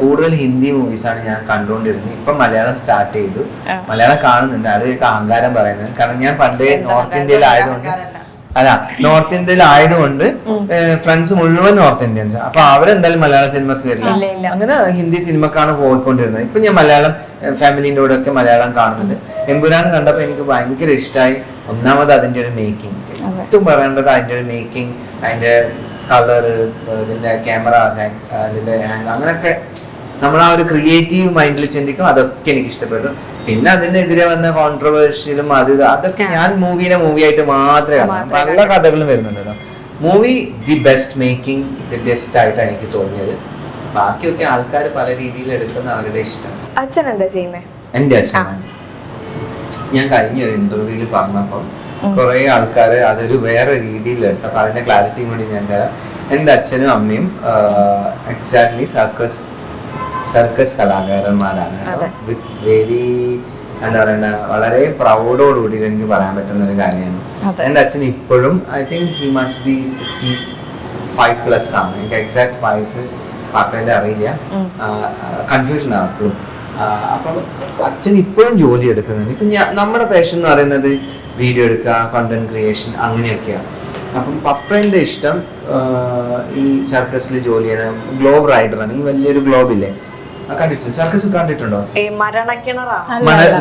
കൂടുതൽ ഹിന്ദി മൂവീസാണ് ഞാൻ കണ്ടുകൊണ്ടിരുന്നത്. ഇപ്പൊ മലയാളം സ്റ്റാർട്ട് ചെയ്തു, മലയാളം കാണുന്നുണ്ട്. അത് അഹങ്കാരം പറയുന്നത്, കാരണം ഞാൻ പണ്ടേ നോർത്ത് ഇന്ത്യയിൽ ആയതുകൊണ്ട് ഫ്രണ്ട്സ് മുഴുവൻ നോർത്ത് ഇന്ത്യൻസ്. അപ്പൊ അവരെന്തായാലും മലയാള സിനിമക്ക് വരില്ല, അങ്ങനെ ഹിന്ദി സിനിമക്കാണ് പോയിക്കൊണ്ടിരുന്നത്. ഇപ്പൊ ഞാൻ മലയാളം ഫാമിലിന്റെ കൂടെ ഒക്കെ മലയാളം കാണുന്നുണ്ട്. എമ്പുരാൻ കണ്ടപ്പോ എനിക്ക് ഭയങ്കര ഇഷ്ടമായി. ഒന്നാമത് അതിന്റെ ഒരു മേക്കിംഗ്, ഏറ്റവും പറയേണ്ടത് അതിന്റെ ഒരു മേക്കിംഗ്, അതിന്റെ കളറ്, ഇതിന്റെ ക്യാമറാസ്, അതിന്റെ ആംഗിൾ, അങ്ങനെയൊക്കെ നമ്മൾ ആ ഒരു ക്രിയേറ്റീവ് മൈൻഡിൽ ചിന്തിക്കും. അതൊക്കെ എനിക്ക് ഇഷ്ടപ്പെട്ടു. പിന്നെ അതിനെതിരെ വന്ന കോൺട്രവേഴ്ഷ്യലും അതൊക്കെ ഞാൻ മൂവിയായിട്ട് മാത്രമേ കാണാം. പല കഥകളും വരുന്നുണ്ടല്ലോ. Movie the best making, the best ആയിട്ടാണ് എനിക്ക് തോന്നിയത്. ബാക്കിയൊക്കെ ആൾക്കാർ പല രീതിയിൽ എടുക്കുന്ന അവരുടെ ഇഷ്ടം. അച്ഛൻ എന്താ ചെയ്യുന്നത്? എന്റെ അച്ഛൻ, ഞാൻ കഴിഞ്ഞ ഒരു ഇന്റർവ്യൂവിൽ പറഞ്ഞപ്പം കുറെ ആൾക്കാര് അതൊരു വേറെ രീതിയിൽ എടുത്തപ്പോ അതിന്റെ ക്ലാരിറ്റിയും കൂടി ഞാൻ തരാം. എന്റെ അച്ഛനും അമ്മയും എക്സാക്ട്ലി സർക്കസ് കലാകാരന്മാരാണ്. വിത്ത് വെരി എന്താ പറയണ്ട, വളരെ പ്രൗഡോടുകൂടി എനിക്ക് പറയാൻ പറ്റുന്ന ഒരു കാര്യമാണ്. എന്റെ അച്ഛൻ ഇപ്പോഴും I think he must be 65+ ആണ്. എനിക്ക് എക്സാക്ട് വയസ്സ് പാപ്പേന്റെ അറിയില്ല, കൺഫ്യൂഷൻ ആണ് എപ്പോഴും. അപ്പം അച്ഛൻ ഇപ്പോഴും ജോലി എടുക്കുന്നുണ്ട്. ഇപ്പം നമ്മുടെ പാഷൻ എന്ന് പറയുന്നത് വീഡിയോ എടുക്കുക, കണ്ടന്റ് ക്രിയേഷൻ, അങ്ങനെയൊക്കെയാണ്. അപ്പം പപ്പേന്റെ ഇഷ്ടം ഈ സർക്കസിൽ ജോലി ചെയ്യുന്ന ഗ്ലോബ് റൈഡറാണ്. ഈ വലിയൊരു ഗ്ലോബില്ലേ, കണ്ടിട്ടുണ്ട്? സർക്കസ് കണ്ടിട്ടുണ്ടോ?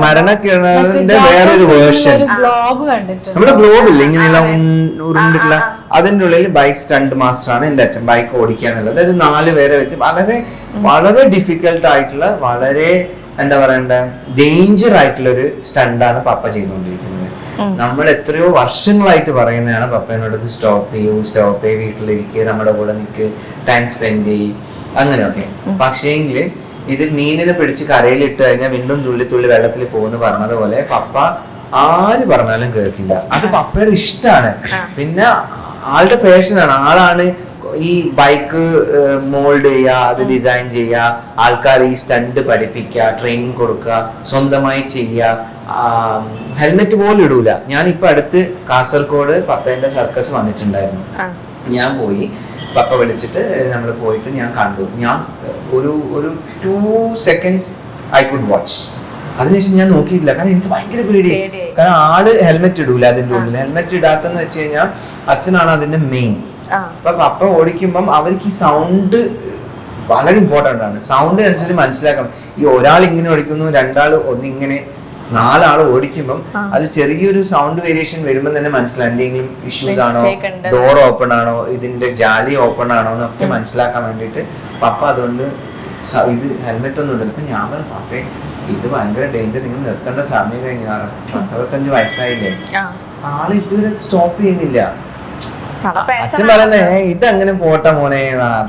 മരണക്കിണറിന്റെ വേറൊരു വേർഷൻ. നമ്മുടെ ഗ്ലോബില്ലേ ഇങ്ങനെയുള്ള ഉരുണ്ടിട്ടുള്ള, അതിന്റെ ഉള്ളിൽ ബൈക്ക് സ്റ്റണ്ട് മാസ്റ്റർ ആണ് എന്റെ അച്ഛൻ. ബൈക്ക് ഓടിക്കുക എന്നുള്ളത്, അതായത് 4 പേരെ വെച്ച് വളരെ ഡിഫിക്കൽട്ട് ആയിട്ടുള്ള, വളരെ എന്താ പറയണ്ട, ഡേഞ്ചർ ആയിട്ടുള്ള ഒരു സ്റ്റണ്ടാണ് പപ്പ ചെയ്തുകൊണ്ടിരിക്കുന്നത്. നമ്മൾ എത്രയോ വർഷങ്ങളായിട്ട് പറയുന്നതാണ് പപ്പേനോട് സ്റ്റോപ്പ് ചെയ്യൂ, വീട്ടിലിരിക്കുക, നമ്മുടെ കൂടെ നിൽക്ക്, ടൈം സ്പെൻഡ് ചെയ്യും, അങ്ങനെയൊക്കെ. പക്ഷേങ്കില് ഇത് മീനിനെ പിടിച്ച് കരയിലിട്ട് കഴിഞ്ഞാൽ വീണ്ടും തുള്ളി വെള്ളത്തിൽ പോകുന്നു പറഞ്ഞതുപോലെ പപ്പ ആര് പറഞ്ഞാലും കേൾക്കില്ല. അത് പപ്പയുടെ ഇഷ്ടമാണ്. പിന്നെ ആളുടെ പാഷനാണ്. ആളാണ് ഈ ബൈക്ക് മോൾഡ് ചെയ്യുക, അത് ഡിസൈൻ ചെയ്യുക, ആൾക്കാർ ഈ സ്റ്റണ്ട് പഠിപ്പിക്കുക, ട്രെയിനിങ് കൊടുക്കുക, സ്വന്തമായി ചെയ്യുക. ഹെൽമെറ്റ് പോലും ഇടൂല. ഞാൻ ഇപ്പൊ അടുത്ത് കാസർഗോഡ് പപ്പേന്റെ സർക്കസ് വന്നിട്ടുണ്ടായിരുന്നു. ഞാൻ പോയി, പപ്പ വിളിച്ചിട്ട് നമ്മൾ പോയിട്ട് ഞാൻ കണ്ടു. ഞാൻ ഒരു 2 seconds ഐ കുഡ് വാച്ച്. അതിനുശേഷം ഞാൻ നോക്കിയിട്ടില്ല, കാരണം എനിക്ക് ഭയങ്കര പേടി. കാരണം ആള് ഹെൽമെറ്റ് ഇടൂല അതിന്റെ ഉള്ളിൽ. ഹെൽമെറ്റ് ഇടാത്തെന്ന് വെച്ച് കഴിഞ്ഞാൽ അച്ഛനാണ് അതിന്റെ മെയിൻ. അപ്പൊ പപ്പ ഓടിക്കുമ്പം അവർക്ക് ഈ സൗണ്ട് വളരെ ഇമ്പോർട്ടന്റ് ആണ്. സൗണ്ട് അനുസരിച്ച് മനസ്സിലാക്കണം. ഈ ഒരാൾ ഇങ്ങനെ ഓടിക്കുന്നു, രണ്ടാൾ ഒന്നിങ്ങനെ, 4 ആൾ ഓടിക്കുമ്പം അത് ചെറിയൊരു സൗണ്ട് വേരിയേഷൻ വരുമ്പോൾ തന്നെ മനസ്സിലാവും എന്തെങ്കിലും ഇഷ്യൂസ് ആണോ, ഡോർ ഓപ്പൺ ആണോ, ഇതിന്റെ ജാലി ഓപ്പൺ ആണോ എന്നൊക്കെ മനസ്സിലാക്കാൻ വേണ്ടിയിട്ട് പപ്പ അതുകൊണ്ട് ഇത് ഹെൽമെറ്റ് ഒന്നും ഇടില്ല. അപ്പൊ ഞാൻ പറഞ്ഞു, പപ്പേ ഇത് ഭയങ്കര ഡേഞ്ചർ, നിങ്ങൾ നിർത്തേണ്ട സമയം കഴിഞ്ഞു, 65 വയസ്സായില്ലേ, ആള് ഇതുവരെ സ്റ്റോപ്പ് ചെയ്യുന്നില്ല. അച്ഛൻ പറയുന്നേ ഇതങ്ങനെ പോട്ടെ മോനെ,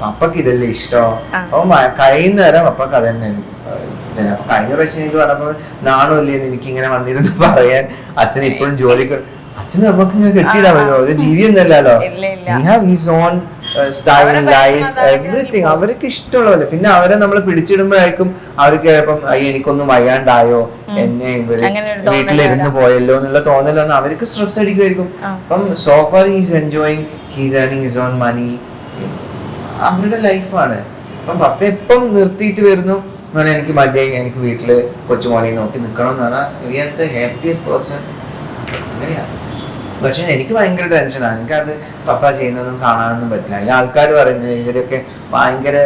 പപ്പക്ക് ഇതല്ലേ ഇഷ്ടം. അപ്പൊ കഴിയുന്ന വരെ പപ്പക്ക് അത് തന്നെ. അപ്പൊ കഴിഞ്ഞ പ്രാവശ്യം ഇത് പറഞ്ഞപ്പോ നാണമില്ലേന്ന് എനിക്ക് ഇങ്ങനെ വന്നിരുന്നു പറയാൻ. അച്ഛൻ ഇപ്പോഴും ജോലിക്ക്, അച്ഛന് നമുക്ക് ഇങ്ങനെ കെട്ടിയിടാൻ പറ്റുമോ? ഒരു ജീവിയൊന്നല്ലോ. സ്റ്റൈൽ, ലൈഫ്, എവറിത്തിങ് അവർക്ക് ഇഷ്ടമുള്ളതല്ലേ. പിന്നെ അവരെ നമ്മൾ പിടിച്ചിടുമ്പോഴായിരിക്കും അവർക്ക് ചിലപ്പം എനിക്കൊന്നും വയ്യാണ്ടായോ, എന്നെ വീട്ടിലിരുന്ന് പോയല്ലോ എന്നുള്ള തോന്നലൊന്നും അവർക്ക് സ്ട്രെസ് അടിക്കുമായിരിക്കും. അപ്പം so far he's enjoying, he's earning his own money, അവരുടെ ലൈഫാണ്. അപ്പം പപ്പ എപ്പം നിർത്തിയിട്ട് വരുന്നു എനിക്ക് മതിയായി, എനിക്ക് വീട്ടില് കൊച്ചുമോനെ നോക്കി നിൽക്കണം എന്ന് പറഞ്ഞാൽ ഹാപ്പിയസ്റ്റ് പേഴ്സൺ അങ്ങനെയാണ്. പക്ഷെ എനിക്ക് ഭയങ്കര ടെൻഷനാണ്. എനിക്കത് പപ്പ ചെയ്യുന്നതൊന്നും കാണാനൊന്നും പറ്റില്ല. ഈ ആൾക്കാർ പറയുന്നത് ഇവരൊക്കെ ഭയങ്കര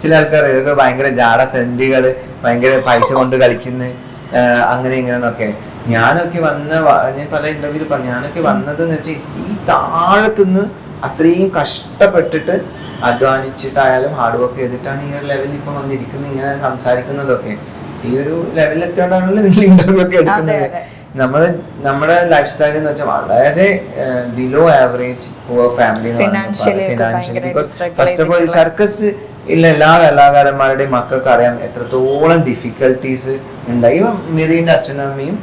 ചില ആൾക്കാർ ഇവരൊക്കെ ഭയങ്കര ജാട തെണ്ടികള്, ഭയങ്കര പൈസ കൊണ്ട് കളിക്കുന്ന അങ്ങനെ ഇങ്ങനെന്നൊക്കെ. ഞാനൊക്കെ ഞാൻ പല ഇന്റർവ്യൂവിൽ പറഞ്ഞു, ഞാനൊക്കെ വന്നതെന്ന് വെച്ചാൽ ഈ താഴത്തുനിന്ന് അത്രയും കഷ്ടപ്പെട്ടിട്ട് അധ്വാനിച്ചിട്ടായാലും ഹാർഡ് വർക്ക് ചെയ്തിട്ടാണ് ഈ ഒരു ലെവലിൽ ഇപ്പൊ വന്നിരിക്കുന്നത്, ഇങ്ങനെ സംസാരിക്കുന്നതൊക്കെ. ഈ ഒരു ലെവലിൽ എത്തിയോണ്ടാണല്ലോ നിങ്ങൾ ഇന്റർവ്യൂ ഒക്കെ എടുക്കുന്നത്. നമ്മുടെ ലൈഫ് സ്റ്റൈൽ എന്ന് വെച്ചാൽ വളരെ below average poor family financially. Because first of all circus ഇല്ല എല്ലാ കലാകാരന്മാരുടെയും മക്കൾക്ക് അറിയാം എത്രത്തോളം ഡിഫിക്കൽട്ടീസ് ഉണ്ടായി. മെറീന്റെ അച്ഛനും അമ്മയും,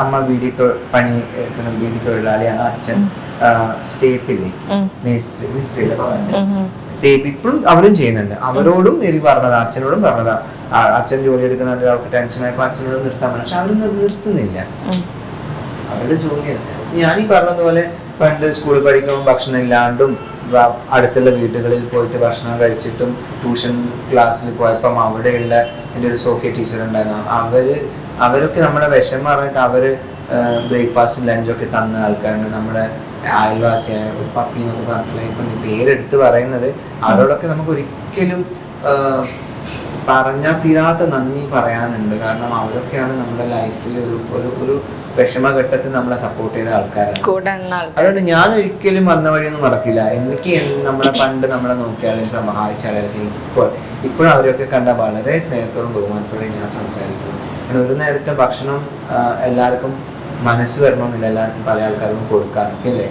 അമ്മ ബീഡി തൊഴിലാളിയാണ്, അച്ഛൻ തേപ്പില്ലേ മേസ്ത്രിയുടെ അച്ഛൻ തേപ്പ് ഇപ്പോഴും അവരും ചെയ്യുന്നുണ്ട്. അവരോടും മെറി പറഞ്ഞതാ, അച്ഛനോടും പറഞ്ഞതാ, അച്ഛൻ ജോലി എടുക്കുന്നുണ്ട്, അവർക്ക് ടെൻഷനായപ്പോ അച്ഛനോട് നിർത്താൻ പറഞ്ഞു. പക്ഷെ അവരൊന്നും നിർത്തുന്നില്ല, അവരുടെ ജോലിയാണ്. ഞാനീ പറഞ്ഞതുപോലെ പണ്ട് സ്കൂളിൽ പഠിക്കുമ്പോൾ ഭക്ഷണം ഇല്ലാണ്ടും അടുത്തുള്ള വീടുകളിൽ പോയിട്ട് ഭക്ഷണം കഴിച്ചിട്ടും ട്യൂഷൻ ക്ലാസ്സിൽ പോയപ്പം അവിടെയുള്ള എൻ്റെ ഒരു സോഫിയ ടീച്ചർ ഉണ്ടായിരുന്നു. അവരൊക്കെ നമ്മുടെ വിഷമം പറഞ്ഞിട്ട് അവര് ബ്രേക്ക്ഫാസ്റ്റും ലഞ്ചൊക്കെ തന്ന ആൾക്കാരുണ്ട്. നമ്മുടെ അയൽവാസിയായ ഒരു പപ്പി എന്നൊക്കെ പറഞ്ഞിട്ടുള്ള ഇപ്പം പേരെടുത്ത് പറയുന്നത്, അവരോടൊക്കെ നമുക്ക് ഒരിക്കലും പറഞ്ഞാൽ തീരാത്ത നന്ദി പറയാനുണ്ട്. കാരണം അവരൊക്കെയാണ് നമ്മുടെ ലൈഫിൽ ഒരു വിഷമഘട്ടത്തിൽ നമ്മളെ സപ്പോർട്ട് ചെയ്ത ആൾക്കാരാണ്. അതുകൊണ്ട് ഞാൻ ഒരിക്കലും വന്ന വഴിയൊന്നും മറക്കില്ല. എനിക്ക് പണ്ട് നമ്മളെ നോക്കിയാലും സഹായിച്ചാലും ഇപ്പോഴും അവരൊക്കെ കണ്ട വളരെ സ്നേഹത്തോടും ബഹുമാനത്തോടെ ഞാൻ സംസാരിക്കുന്നു. കാരണം ഒരു നേരത്തെ ഭക്ഷണം എല്ലാവർക്കും മനസ്സ് വരണമെന്നില്ല, എല്ലാവർക്കും പല ആൾക്കാർക്കും കൊടുക്കാനൊക്കെ അല്ലേ.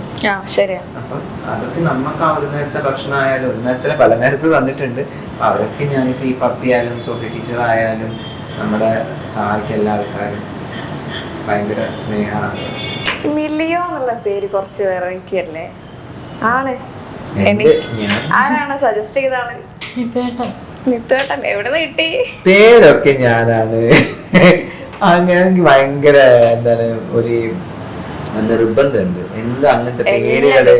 അപ്പം അതൊക്കെ നമുക്ക് ആ ഒരു നേരത്തെ ഭക്ഷണം ആയാലും ഒരു നേരത്തെ പല നേരത്ത് തന്നിട്ടുണ്ട്. അവരൊക്കെ ഞാനിപ്പോ ഈ പപ്പി ആയാലും സോഫി ടീച്ചർ ആയാലും നമ്മുടെ സഹായിച്ച എല്ലാ ആൾക്കാരും ഭയങ്കര സ്നേഹമാണ്. മിലിയോ എന്നുള്ള പേര് കുറച്ച് വെറൈറ്റി അല്ലേ? ആണ്. ആരാണ് സജസ്റ്റ് ചെയ്താണ്? നിത്തേട്ടൻ. എവിടെ കിട്ടി? പേരൊക്കെ ഞാനാണ്. അങ്ങനെ എനിക്ക് ഭയങ്കര എന്താണ് ഒരു നിർബന്ധമുണ്ട്. എന്താ അങ്ങനത്തെ പേരുകള്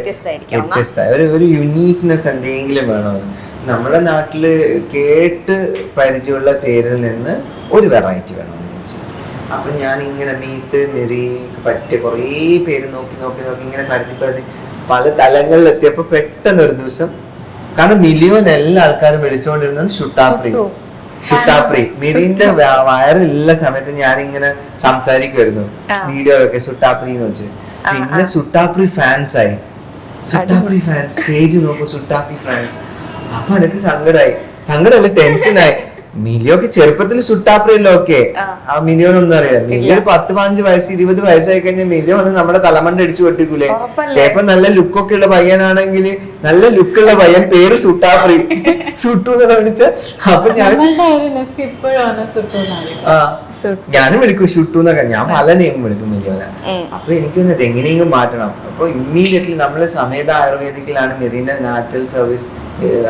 വ്യത്യസ്ത ഒരു യുണീക്നെസ് എന്തെങ്കിലും വേണം. നമ്മുടെ നാട്ടില് കേട്ട് പരിചയമുള്ള പേരിൽ നിന്ന് ഒരു വെറൈറ്റി വേണം. അപ്പൊ ഞാൻ ഇങ്ങനെ മീത്ത് മെറി പറ്റിയ കുറേ പേര് നോക്കി ഇങ്ങനെ പരത്തി പല തലങ്ങളിൽ എത്തിയപ്പോ പെട്ടെന്ന് ഒരു ദിവസം, കാരണം മിലിയോൻ എല്ലാ ആൾക്കാരും വിളിച്ചുകൊണ്ടിരുന്നത് ഷുട്ടാപ്രി മിറിന്റെ വയറുള്ള സമയത്ത് ഞാനിങ്ങനെ സംസാരിക്കുമായിരുന്നു വീഡിയോ ഒക്കെ സുട്ടാപ്രി എന്ന് വെച്ച്. പിന്നെ സുട്ടാപ്രി ഫാൻസ് ആയി, സുട്ടാപ്രി ഫാൻസ് പേജ് നോക്കും, സുട്ടാപ്രി ഫാൻസ്. അപ്പൊ എനിക്ക് സങ്കടമല്ല ടെൻഷനായി. മിലിയൊക്കെ ചെറുപ്പത്തിൽ സുട്ടാപ്രിയല്ലോ ഒക്കെ, ആ മിലിയോനൊന്നും അറിയാം. മിലിയോ 10-15 വയസ്സ് 20 വയസ്സായി കഴിഞ്ഞാൽ മിലിയോ വന്ന് നമ്മുടെ തലമണ്ട അടിച്ചു പൊട്ടിക്കൂലേ. ചിലപ്പോ നല്ല ലുക്കൊക്കെ ഉള്ള പയ്യനാണെങ്കിൽ, നല്ല ലുക്കുള്ള പയ്യൻ പേര് സുട്ടാപ്രി, സുട്ടു എന്ന് വിളിച്ച. അപ്പൊ ഞാനും വിളിക്കും ഷുട്ടു എന്നൊക്കെ. ഞാൻ പല നെയിം വിളിക്കും മിലിയോനെ. അപ്പൊ എനിക്കൊന്ന് എങ്ങനെയെങ്കിലും മാറ്റണം. അപ്പൊ ഇമ്മീഡിയറ്റ്ലി നമ്മള് സമേത ആയുർവേദിക്കിലാണ് മെറീന്റെ natural service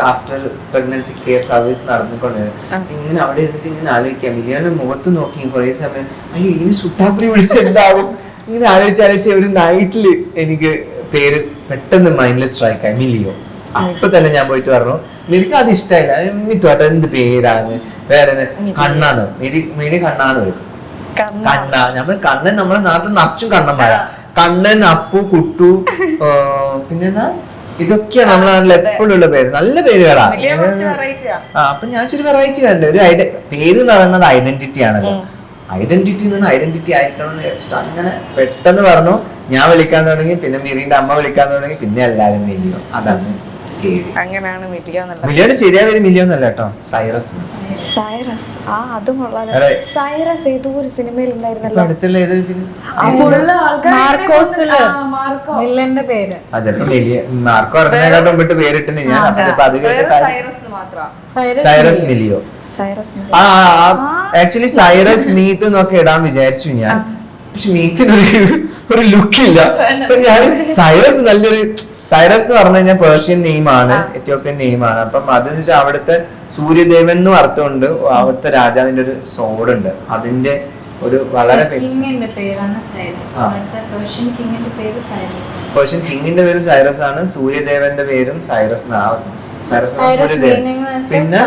after pregnancy care service നടന്നുകൊണ്ടിരുന്നത്. ഇങ്ങനെ അവിടെ ഇരുന്നിട്ട് ഇങ്ങനെ ആലോചിക്കാം, മിലിയോന്റെ മുഖത്ത് നോക്കി കുറെ സമയം, അയ്യോ ഇനി സുട്ടാപ്രി വിളിച്ചെന്താവും ഇങ്ങനെ ആലോചിച്ച് ഒരു നൈറ്റില് എനിക്ക് പേര് പെട്ടെന്ന് മൈൻഡിൽ സ്ട്രൈക്കായി, മിലിയോ. അപ്പൊ തന്നെ ഞാൻ പോയിട്ട് പറഞ്ഞു എനിക്ക് അത് ഇഷ്ടമില്ല, മിത്തോട്ട എന്ത് പേരാണ് വേറെ കണ്ണാന്ന് മിനി കണ്ണാന്ന് വെക്കും. കണ്ണ നമ്മൾ കണ്ണൻ നമ്മുടെ നാട്ടിൽ നിറച്ചും കണ്ണന്മാരാ. കണ്ണൻ, അപ്പു, കുട്ടു, പിന്നെന്താ ഇതൊക്കെയാണ് നമ്മുടെ നാട്ടിൽ എപ്പോഴും ഉള്ള പേര്, നല്ല പേരുകളാ. അപ്പൊ ഞാൻ ഒരു വെറൈറ്റി കണ്ടു. ഒരു പേര് എന്ന് പറയുന്നത് ഐഡന്റിറ്റി ആണല്ലോ. ഐഡന്റിറ്റി എന്ന് പറഞ്ഞാൽ ഐഡന്റിറ്റി ആയിരിക്കണം എന്ന് വിചാരിച്ചിട്ട് അങ്ങനെ പെട്ടെന്ന് പറഞ്ഞു. ഞാൻ വിളിക്കാൻ തുടങ്ങി, പിന്നെ മിറിന്റെ അമ്മ വിളിക്കാൻ തുടങ്ങി, പിന്നെ എല്ലാരും മിലിയോ. അതാണ് അങ്ങനെയാണ് മിലിയോന്റെ ശരിയാ പേര് മിലിയോ എന്നല്ല കേട്ടോ, സൈറസ്. സൈറസ് അതും സൈറസ് ഏതോ ഒരു സിനിമയിൽ ഉണ്ടായിരുന്നല്ലോ. അടുത്തുള്ള ഏതൊരു ഫിലിം? മാർക്കോസില് വില്ലന്റെ പേര്. ചിലപ്പോ മാർക്കോ ഇറങ്ങുന്നതിനെക്കാട്ടും മുമ്പിട്ട് പേരിട്ടിന് ഞാൻ. അപ്പൊ അത് കേട്ട് സൈറസ് മിലിയോ. ആക്ച്വലി സൈറസ് മീത്ത് എന്നൊക്കെ ഇടാൻ വിചാരിച്ചു ഞാൻ, പക്ഷെ മീത്തിനൊരു ഒരു ലുക്കില്ല. ഞാൻ സൈറസ് നല്ലൊരു സൈറസ് എന്ന് പറഞ്ഞു കഴിഞ്ഞാൽ പേർഷ്യൻ നെയിമാണ്, എത്യോപ്യൻ നെയിമാണ്. അപ്പം അതെന്ന് വെച്ചാൽ അവിടുത്തെ സൂര്യദേവൻ എന്നും അർത്ഥമുണ്ട്. അവിടുത്തെ രാജാവിന്റെ ഒരു സോഡുണ്ട്, അതിന്റെ ഒരു വളരെ പേർഷ്യൻ കിങ്ങിന്റെ പേര് സൈറസ് ആണ്, സൂര്യദേവന്റെ പേരും സൈറസ്. സൈറസ് സൂര്യദേവൻ. പിന്നെ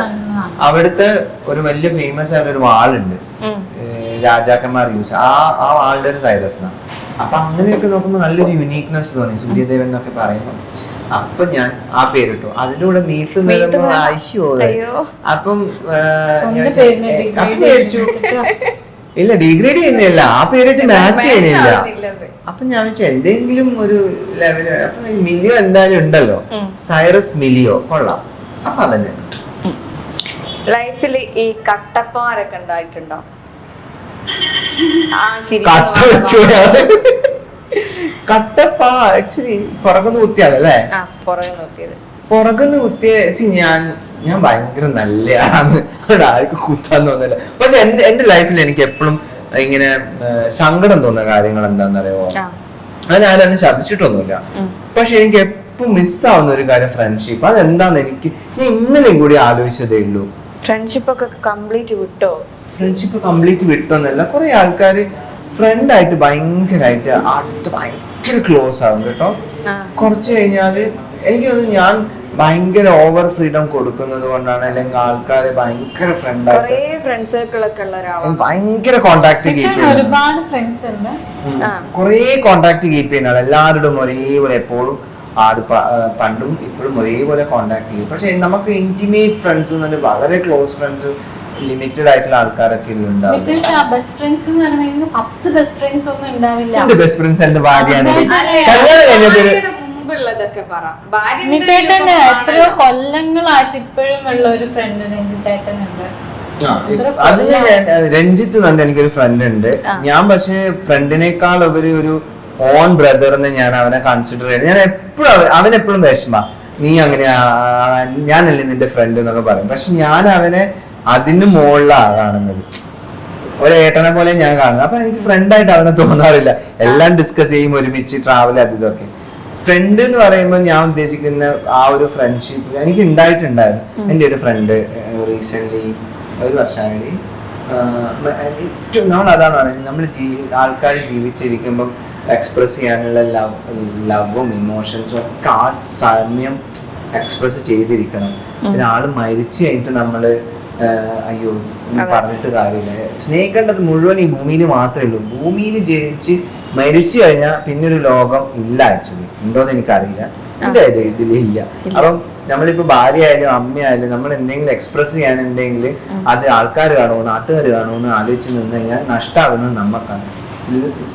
അവിടുത്തെ ഒരു വലിയ ഫേമസ് ആയ ഒരു വാളുണ്ട്, രാജാക്കന്മാർ യൂസ് ആ വാളുടെ ഒരു സൈറസ് എന്നാണ്. അപ്പൊ അങ്ങനെയൊക്കെ നോക്കുമ്പോ നല്ലൊരു യുണീക്നെസ് തോന്നി സൂര്യദേവൻ എന്നൊക്കെ പറയുമ്പോ. അപ്പൊ ഞാൻ ആ പേരിട്ടു. അതിന്റെ കൂടെ മീത്ത് അയ്യോ. അപ്പം ഇല്ല ഡിഗ്രേഡ് ചെയ്യുന്നില്ല, ആ പേരിട്ട് മാച്ച് ചെയ്യുന്നില്ല. അപ്പൊ ഞാൻ വെച്ചാൽ എന്തെങ്കിലും ഒരു ലെവല്. അപ്പൊ മിലിയോ എന്തായാലും ഉണ്ടല്ലോ, സൈറസ് മിലിയോ കൊള്ളാം. അപ്പൊ അതന്നെ. ലൈഫിൽ ഈ കട്ടപ്പാരൊക്കെ ഉണ്ടായിട്ടുണ്ടോ? കട്ടപ്പ ആക്ച്വലി പുറകുന്ന് കുത്തിയാണ് അല്ലേ? പുറകുന്ന് കുത്തിയ ഞാൻ ഭയങ്കര നല്ലതാണ്, ആർക്കും കുത്താൻ തോന്നില്ല. പക്ഷെ എന്റെ ലൈഫിൽ എനിക്ക് എപ്പോഴും ഇങ്ങനെ സങ്കടം തോന്നുന്ന കാര്യങ്ങൾ എന്താണെന്നറിയോ? അത് ഞാനതിനെ ചതിച്ചിട്ടൊന്നുമില്ല. പക്ഷെ എനിക്ക് എപ്പോഴും മിസ്സാവുന്ന ഒരു കാര്യം ഫ്രണ്ട്ഷിപ്പ്. അതെന്താന്ന് എനിക്ക് ഞാൻ ഇന്നലെയും കൂടി ആലോചിച്ചതേ ഉള്ളൂ. ഫ്രണ്ട്ഷിപ്പ് ഒക്കെ കംപ്ലീറ്റ് വിട്ടോ? ഫ്രണ്ട്ഷിപ്പ് കംപ്ലീറ്റ് വിട്ടോന്നല്ല, കുറെ ആൾക്കാർ ഫ്രണ്ടായിട്ട് ഭയങ്കരമായിട്ട് അടുത്ത് ഭയങ്കര ക്ലോസ് ആവും കേട്ടോ. കുറച്ച് കഴിഞ്ഞാല് എനിക്ക് തോന്നുന്നു ഞാൻ ഭയങ്കര ഓവർ ഫ്രീഡം കൊടുക്കുന്നത് കൊണ്ടാണ്, അല്ലെങ്കിൽ ആൾക്കാരെ ഭയങ്കര ഫ്രണ്ടായിട്ട് ഭയങ്കര കോണ്ടാക്ട് കീപ്പ് ചെയ്യുന്നത്. ഒരുപാട് ഫ്രണ്ട്സ് ഉണ്ട്, കുറെ കോണ്ടാക്ട് കീപ്പ് ചെയ്യുന്ന എല്ലാവരോടും ഒരേപോലെ എപ്പോഴും പണ്ടും ഇപ്പോഴും ഒരേപോലെ കോണ്ടാക്ട് ചെയ്യും. പക്ഷെ നമുക്ക് ഇന്റിമേറ്റ് ഫ്രണ്ട്സ് എന്ന് വളരെ ക്ലോസ് ഫ്രണ്ട്സ് ലിമിറ്റഡ് ആയിട്ടുള്ള ആൾക്കാരൊക്കെ ഉണ്ടാവും. ബെസ്റ്റ് ഫ്രണ്ട്സ് എന്ന് പറയുന്നത് 10 ബെസ്റ്റ് ഫ്രണ്ട്സ് ഒന്നും ഉണ്ടാവില്ല. എന്റെ ബെസ്റ്റ് ഫ്രണ്ട്സ് എന്റെ ഭാര്യയാണ്. കല്യാണം കഴിഞ്ഞൊരു എത്രയോ കൊല്ലങ്ങളായിട്ട് ഇപ്പോഴും ഉള്ള ഒരു ഫ്രണ്ട് രഞ്ജിത്തേട്ടനുണ്ട്. അത് രഞ്ജിത്ത് തന്നെ എനിക്കൊരു ഫ്രണ്ട് ഉണ്ട്. ഞാൻ പക്ഷെ ഫ്രണ്ടിനേക്കാൾ ഉപരി ഒരു ഓൺ ബ്രദറിനെ ഞാൻ അവനെ കൺസിഡർ ചെയ്യുന്നത്. ഞാൻ എപ്പോഴും അവനെപ്പോഴും വിഷമ, നീ അങ്ങനെ ഞാനല്ലേ നിന്റെ ഫ്രണ്ട് എന്നൊക്കെ പറയും. പക്ഷെ ഞാൻ അവനെ അതിന് മുകളിലാണ് കാണുന്നത്, ഒരേട്ടനെ പോലെ ഞാൻ കാണുന്നത്. അപ്പൊ എനിക്ക് ഫ്രണ്ടായിട്ട് അവനെ തോന്നാറില്ല. എല്ലാം ഡിസ്കസ് ചെയ്യും, ഒരുമിച്ച് ട്രാവൽ അത് ഇതൊക്കെ. ഫ്രണ്ട് എന്ന് പറയുമ്പോൾ ഞാൻ ഉദ്ദേശിക്കുന്ന ആ ഒരു ഫ്രണ്ട്ഷിപ്പ് എനിക്ക് ഉണ്ടായിട്ടുണ്ടായിരുന്നു. എൻ്റെ ഒരു ഫ്രണ്ട് റീസെന്റ് ഒരു വർഷമായി ഏറ്റവും നമ്മൾ അതാണ് പറയുന്നത്, നമ്മൾ ആൾക്കാർ ജീവിച്ചിരിക്കുമ്പം എക്സ്പ്രസ് ചെയ്യാനുള്ള ലവും ഇമോഷൻസും ഒക്കെ ആ സമയം എക്സ്പ്രസ് ചെയ്തിരിക്കണം. പിന്നെ ആള് മരിച്ചു കഴിഞ്ഞിട്ട് നമ്മള് അയ്യോ പറഞ്ഞിട്ട് കാര്യമില്ല. സ്നേഹിക്കേണ്ടത് മുഴുവൻ ഈ ഭൂമിയിൽ മാത്രമേ ഉള്ളൂ. ഭൂമിയിൽ ജനിച്ച് മരിച്ചു കഴിഞ്ഞാൽ പിന്നൊരു ലോകം ഇല്ല. ആക്ച്വലി ഉണ്ടോന്ന് എനിക്കറിയില്ല, എന്റെ ഇതിലില്ല. അപ്പം നമ്മളിപ്പോ ഭാര്യ ആയാലും അമ്മയായാലും നമ്മൾ എന്തെങ്കിലും എക്സ്പ്രസ് ചെയ്യാനുണ്ടെങ്കിൽ അത് ആൾക്കാർ കാണുമോ നാട്ടുകാർ കാണുമോ എന്ന് ആലോചിച്ച് നിന്ന് കഴിഞ്ഞാൽ നഷ്ടമാകുന്നത് നമുക്കാണ്.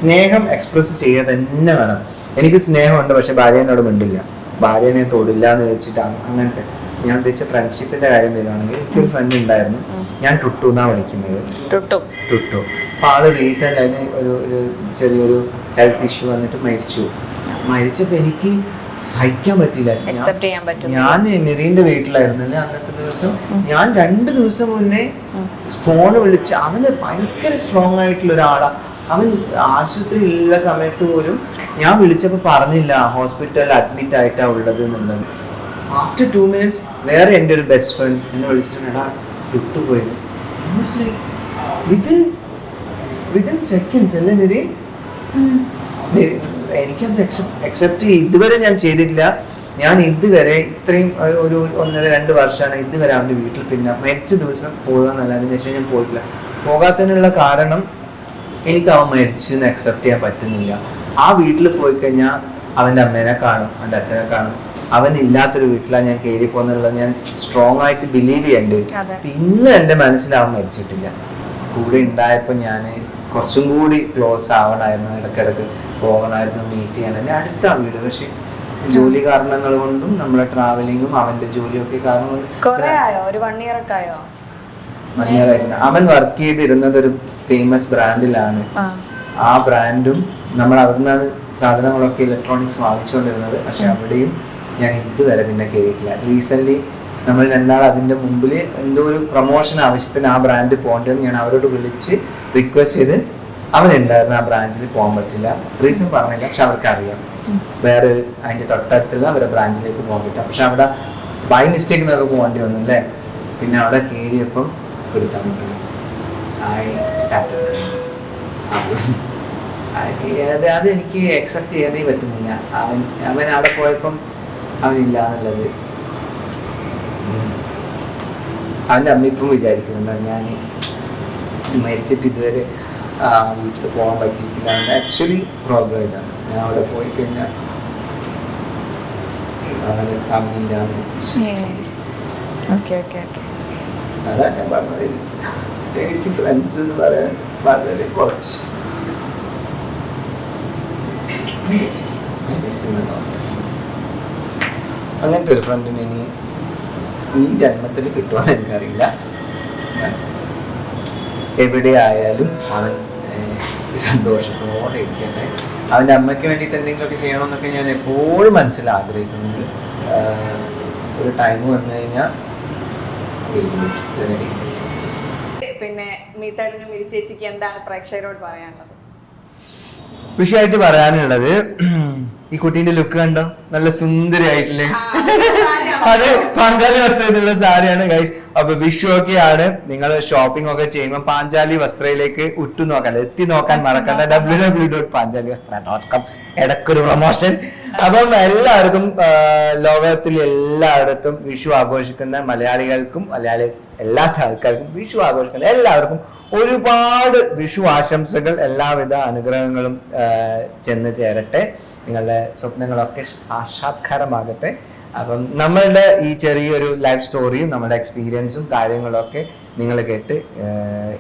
സ്നേഹം എക്സ്പ്രസ് ചെയ്യുക തന്നെ വേണം. എനിക്ക് സ്നേഹമുണ്ട്, പക്ഷെ ഭാര്യനോട് മിണ്ടില്ല, ഭാര്യനെ തൊടില്ല എന്ന് വെച്ചിട്ട് അങ്ങനത്തെ. ഞാൻ ഉദ്ദേശിച്ച ഫ്രണ്ട്ഷിപ്പിന്റെ കാര്യം വരുവാണെങ്കിൽ എനിക്കൊരു ഫ്രണ്ട് ഉണ്ടായിരുന്നു, ഞാൻ ടുട്ടു എന്നാ വിളിക്കുന്നത്. ടുട്ടു. അപ്പൊ ആള് റീസെന്റ് അതിന് ഒരു ചെറിയൊരു ഹെൽത്ത് ഇഷ്യൂ വന്നിട്ട് മരിച്ചപ്പോ എനിക്ക് സഹിക്കാൻ പറ്റില്ല. ഞാൻ മെറീന്റെ വീട്ടിലായിരുന്നില്ല അന്നത്തെ ദിവസം. ഞാൻ 2 ദിവസം മുന്നേ ഫോൺ വിളിച്ച്, അവന് ഭയങ്കര സ്ട്രോങ് ആയിട്ടുള്ള ഒരാളാ. അവൻ ആശുപത്രി ഉള്ള സമയത്ത് പോലും ഞാൻ വിളിച്ചപ്പോ പറഞ്ഞില്ല ഹോസ്പിറ്റലിൽ അഡ്മിറ്റ് ആയിട്ടാ ഉള്ളത് എന്നുള്ളത്. ആഫ്റ്റർ 2 minutes വേറെ എൻ്റെ ഒരു ബെസ്റ്റ് ഫ്രണ്ട് എന്നെ വിളിച്ചിട്ടുണ്ടാ വിട്ടുപോയത്. വിത്തിൻ സെക്കൻഡ്സ് അല്ലേ എനിക്കത് അക്സെപ്റ്റ് ഇതുവരെ ഞാൻ ചെയ്തിട്ടില്ല. ഞാൻ ഇതുവരെ ഇത്രയും ഒരു 1.5-2 വർഷമാണ് ഇതുവരെ അവൻ്റെ വീട്ടിൽ പിന്നെ മരിച്ച ദിവസം പോകുക എന്നല്ല, അതിന് ശേഷം ഞാൻ പോയിട്ടില്ല. പോകാത്തതിനുള്ള കാരണം എനിക്ക് അവൻ മരിച്ചെന്ന് അക്സെപ്റ്റ് ചെയ്യാൻ പറ്റുന്നില്ല. ആ വീട്ടിൽ പോയി കഴിഞ്ഞാൽ അവൻ്റെ അമ്മേനെ കാണും, അവൻ്റെ അച്ഛനെ കാണും. അവൻ ഇല്ലാത്തൊരു വീട്ടിലാണ് ഞാൻ കയറി പോകുന്നുള്ളത് ഞാൻ സ്ട്രോങ് ആയിട്ട് ബിലീവ് ചെയ്യേണ്ടത്. പിന്നെ എൻ്റെ മനസ്സിൽ അവൻ മരിച്ചിട്ടില്ല. കൂടെ ഉണ്ടായപ്പോൾ ഞാൻ കുറച്ചും കൂടി ക്ലോസ് ആവണമായിരുന്നു, ഇടയ്ക്കിടയ്ക്ക് പോകണമായിരുന്നു, മീറ്റ് ചെയ്യണം. എൻ്റെ അടുത്ത വീട്, പക്ഷെ ജോലി കാരണങ്ങൾ കൊണ്ടും നമ്മളെ ട്രാവലിങ്ങും അവൻ്റെ ജോലിയൊക്കെ കാരണം കൊണ്ട് ഒരു 1 year ഒക്കെ ആയോ? അവൻ വർക്ക് ചെയ്തിരുന്നത് ഒരു ഫേമസ് ബ്രാൻഡിലാണ്. ആ ബ്രാൻഡും നമ്മൾ അവിടുന്ന് സാധനങ്ങളൊക്കെ ഇലക്ട്രോണിക്സ് വാങ്ങിച്ചുകൊണ്ടിരുന്നത്. പക്ഷെ അവിടെയും ഞാൻ ഇതുവരെ പിന്നെ കയറിയിട്ടില്ല. റീസെന്റ് നമ്മൾ രണ്ടാൾ അതിൻ്റെ മുമ്പിൽ എന്തോ ഒരു പ്രൊമോഷൻ ആവശ്യത്തിന് ആ ബ്രാൻഡ് പോകേണ്ടതെന്ന് ഞാൻ അവരോട് വിളിച്ച് റിക്വസ്റ്റ് ചെയ്ത് അവനുണ്ടായിരുന്നു ആ ബ്രാഞ്ചിൽ പോകാൻ പറ്റില്ല. റീസൺ പറഞ്ഞില്ല, പക്ഷെ അവർക്ക് അറിയാം വേറെ അതിൻ്റെ തൊട്ടടുത്തുള്ള അവരുടെ ബ്രാഞ്ചിലേക്ക് പോകാൻ പറ്റില്ല. പക്ഷെ അവിടെ ബൈ മിസ്റ്റേക്ക് എന്നൊക്കെ പോകേണ്ടി വന്നു അല്ലേ. പിന്നെ അവിടെ കയറിയപ്പം കൊടുക്കാൻ പറ്റുന്നു. അത് എനിക്ക് അക്സെപ്റ്റ് ചെയ്യാനേ പറ്റുന്നില്ല. അവൻ അവിടെ പോയപ്പം അവനില്ല എന്നുള്ളത്. അവൻ്റെ അമ്മ ഇപ്പം വിചാരിക്കുന്നുണ്ടോ ഞാൻ മരിച്ചിട്ട് ഇതുവരെ വീട്ടിൽ പോകാൻ പറ്റിയിട്ടില്ല. അവൻ്റെ ആക്ച്വലി പ്രോബ്ലം ഇതാണ്. ഞാൻ അവിടെ പോയി കഴിഞ്ഞാൽ അവന് അവനില്ല. അതാണ് ഞാൻ പറഞ്ഞത്. എനിക്ക് ഫ്രണ്ട്സ് എന്ന് പറയാൻ വളരെ കുറച്ച് അങ്ങനത്തെ ഒരു ഫ്രണ്ടിന് ഇനി ഈ ജന്മത്തിൽ കിട്ടുമെന്ന് എനിക്കറിയില്ല. എവിടെ ആയാലും അവൻ സന്തോഷത്തോടെ ഇരിക്കട്ടെ. അവൻ്റെ അമ്മയ്ക്ക് വേണ്ടിയിട്ട് എന്തെങ്കിലുമൊക്കെ ചെയ്യണമെന്നൊക്കെ ഞാൻ എപ്പോഴും മനസ്സിൽ ആഗ്രഹിക്കുന്നുണ്ട്. ഒരു ടൈം വന്നു കഴിഞ്ഞാൽ പിന്നെ മീത്താട്ടിനും മിരി ചേച്ചിക്ക് എന്താണ് പ്രേക്ഷകരോട് പറയാനുള്ളത്? വിഷയമായിട്ട് പറയാനുള്ളത്, ഈ കുട്ടീന്റെ ലുക്ക് കണ്ടോ, നല്ല സുന്ദരിയായിട്ടില്ലേ? അത് പാഞ്ചാലി വസ്ത്രത്തിലുള്ള സാരിയാണ് ഗൈസ്. അപ്പൊ വിഷു ഒക്കെയാണ്, നിങ്ങൾ ഷോപ്പിംഗ് ഒക്കെ ചെയ്യുമ്പോൾ പാഞ്ചാലി വസ്ത്രയിലേക്ക് ഉറ്റുനോക്കാൻ എത്തി നോക്കാൻ മറക്കണ്ട. www.panjaliwastra.com ഇടക്കൊരു promotion. അപ്പം എല്ലാവർക്കും ലോകത്തിൽ എല്ലായിടത്തും വിഷു ആഘോഷിക്കുന്ന മലയാളികൾക്കും എല്ലാത്ത ആൾക്കാർക്കും വിഷു ആഘോഷിക്കുന്ന എല്ലാവർക്കും ഒരുപാട് വിഷു ആശംസകൾ. എല്ലാവിധ അനുഗ്രഹങ്ങളും ചെന്ന് ചേരട്ടെ. നിങ്ങളുടെ സ്വപ്നങ്ങളൊക്കെ സാക്ഷാത്കാരമാകട്ടെ. അപ്പം നമ്മളുടെ ഈ ചെറിയൊരു ലൈഫ് സ്റ്റോറിയും നമ്മുടെ എക്സ്പീരിയൻസും കാര്യങ്ങളൊക്കെ നിങ്ങൾ കേട്ട്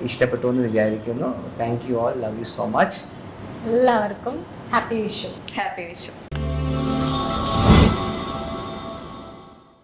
ഇഷ്ടപ്പെട്ടു എന്ന് വിചാരിക്കുന്നു. Thank you all, love you so much. എല്ലാവർക്കും ഹാപ്പി വിഷു. ഹാപ്പി വിഷു.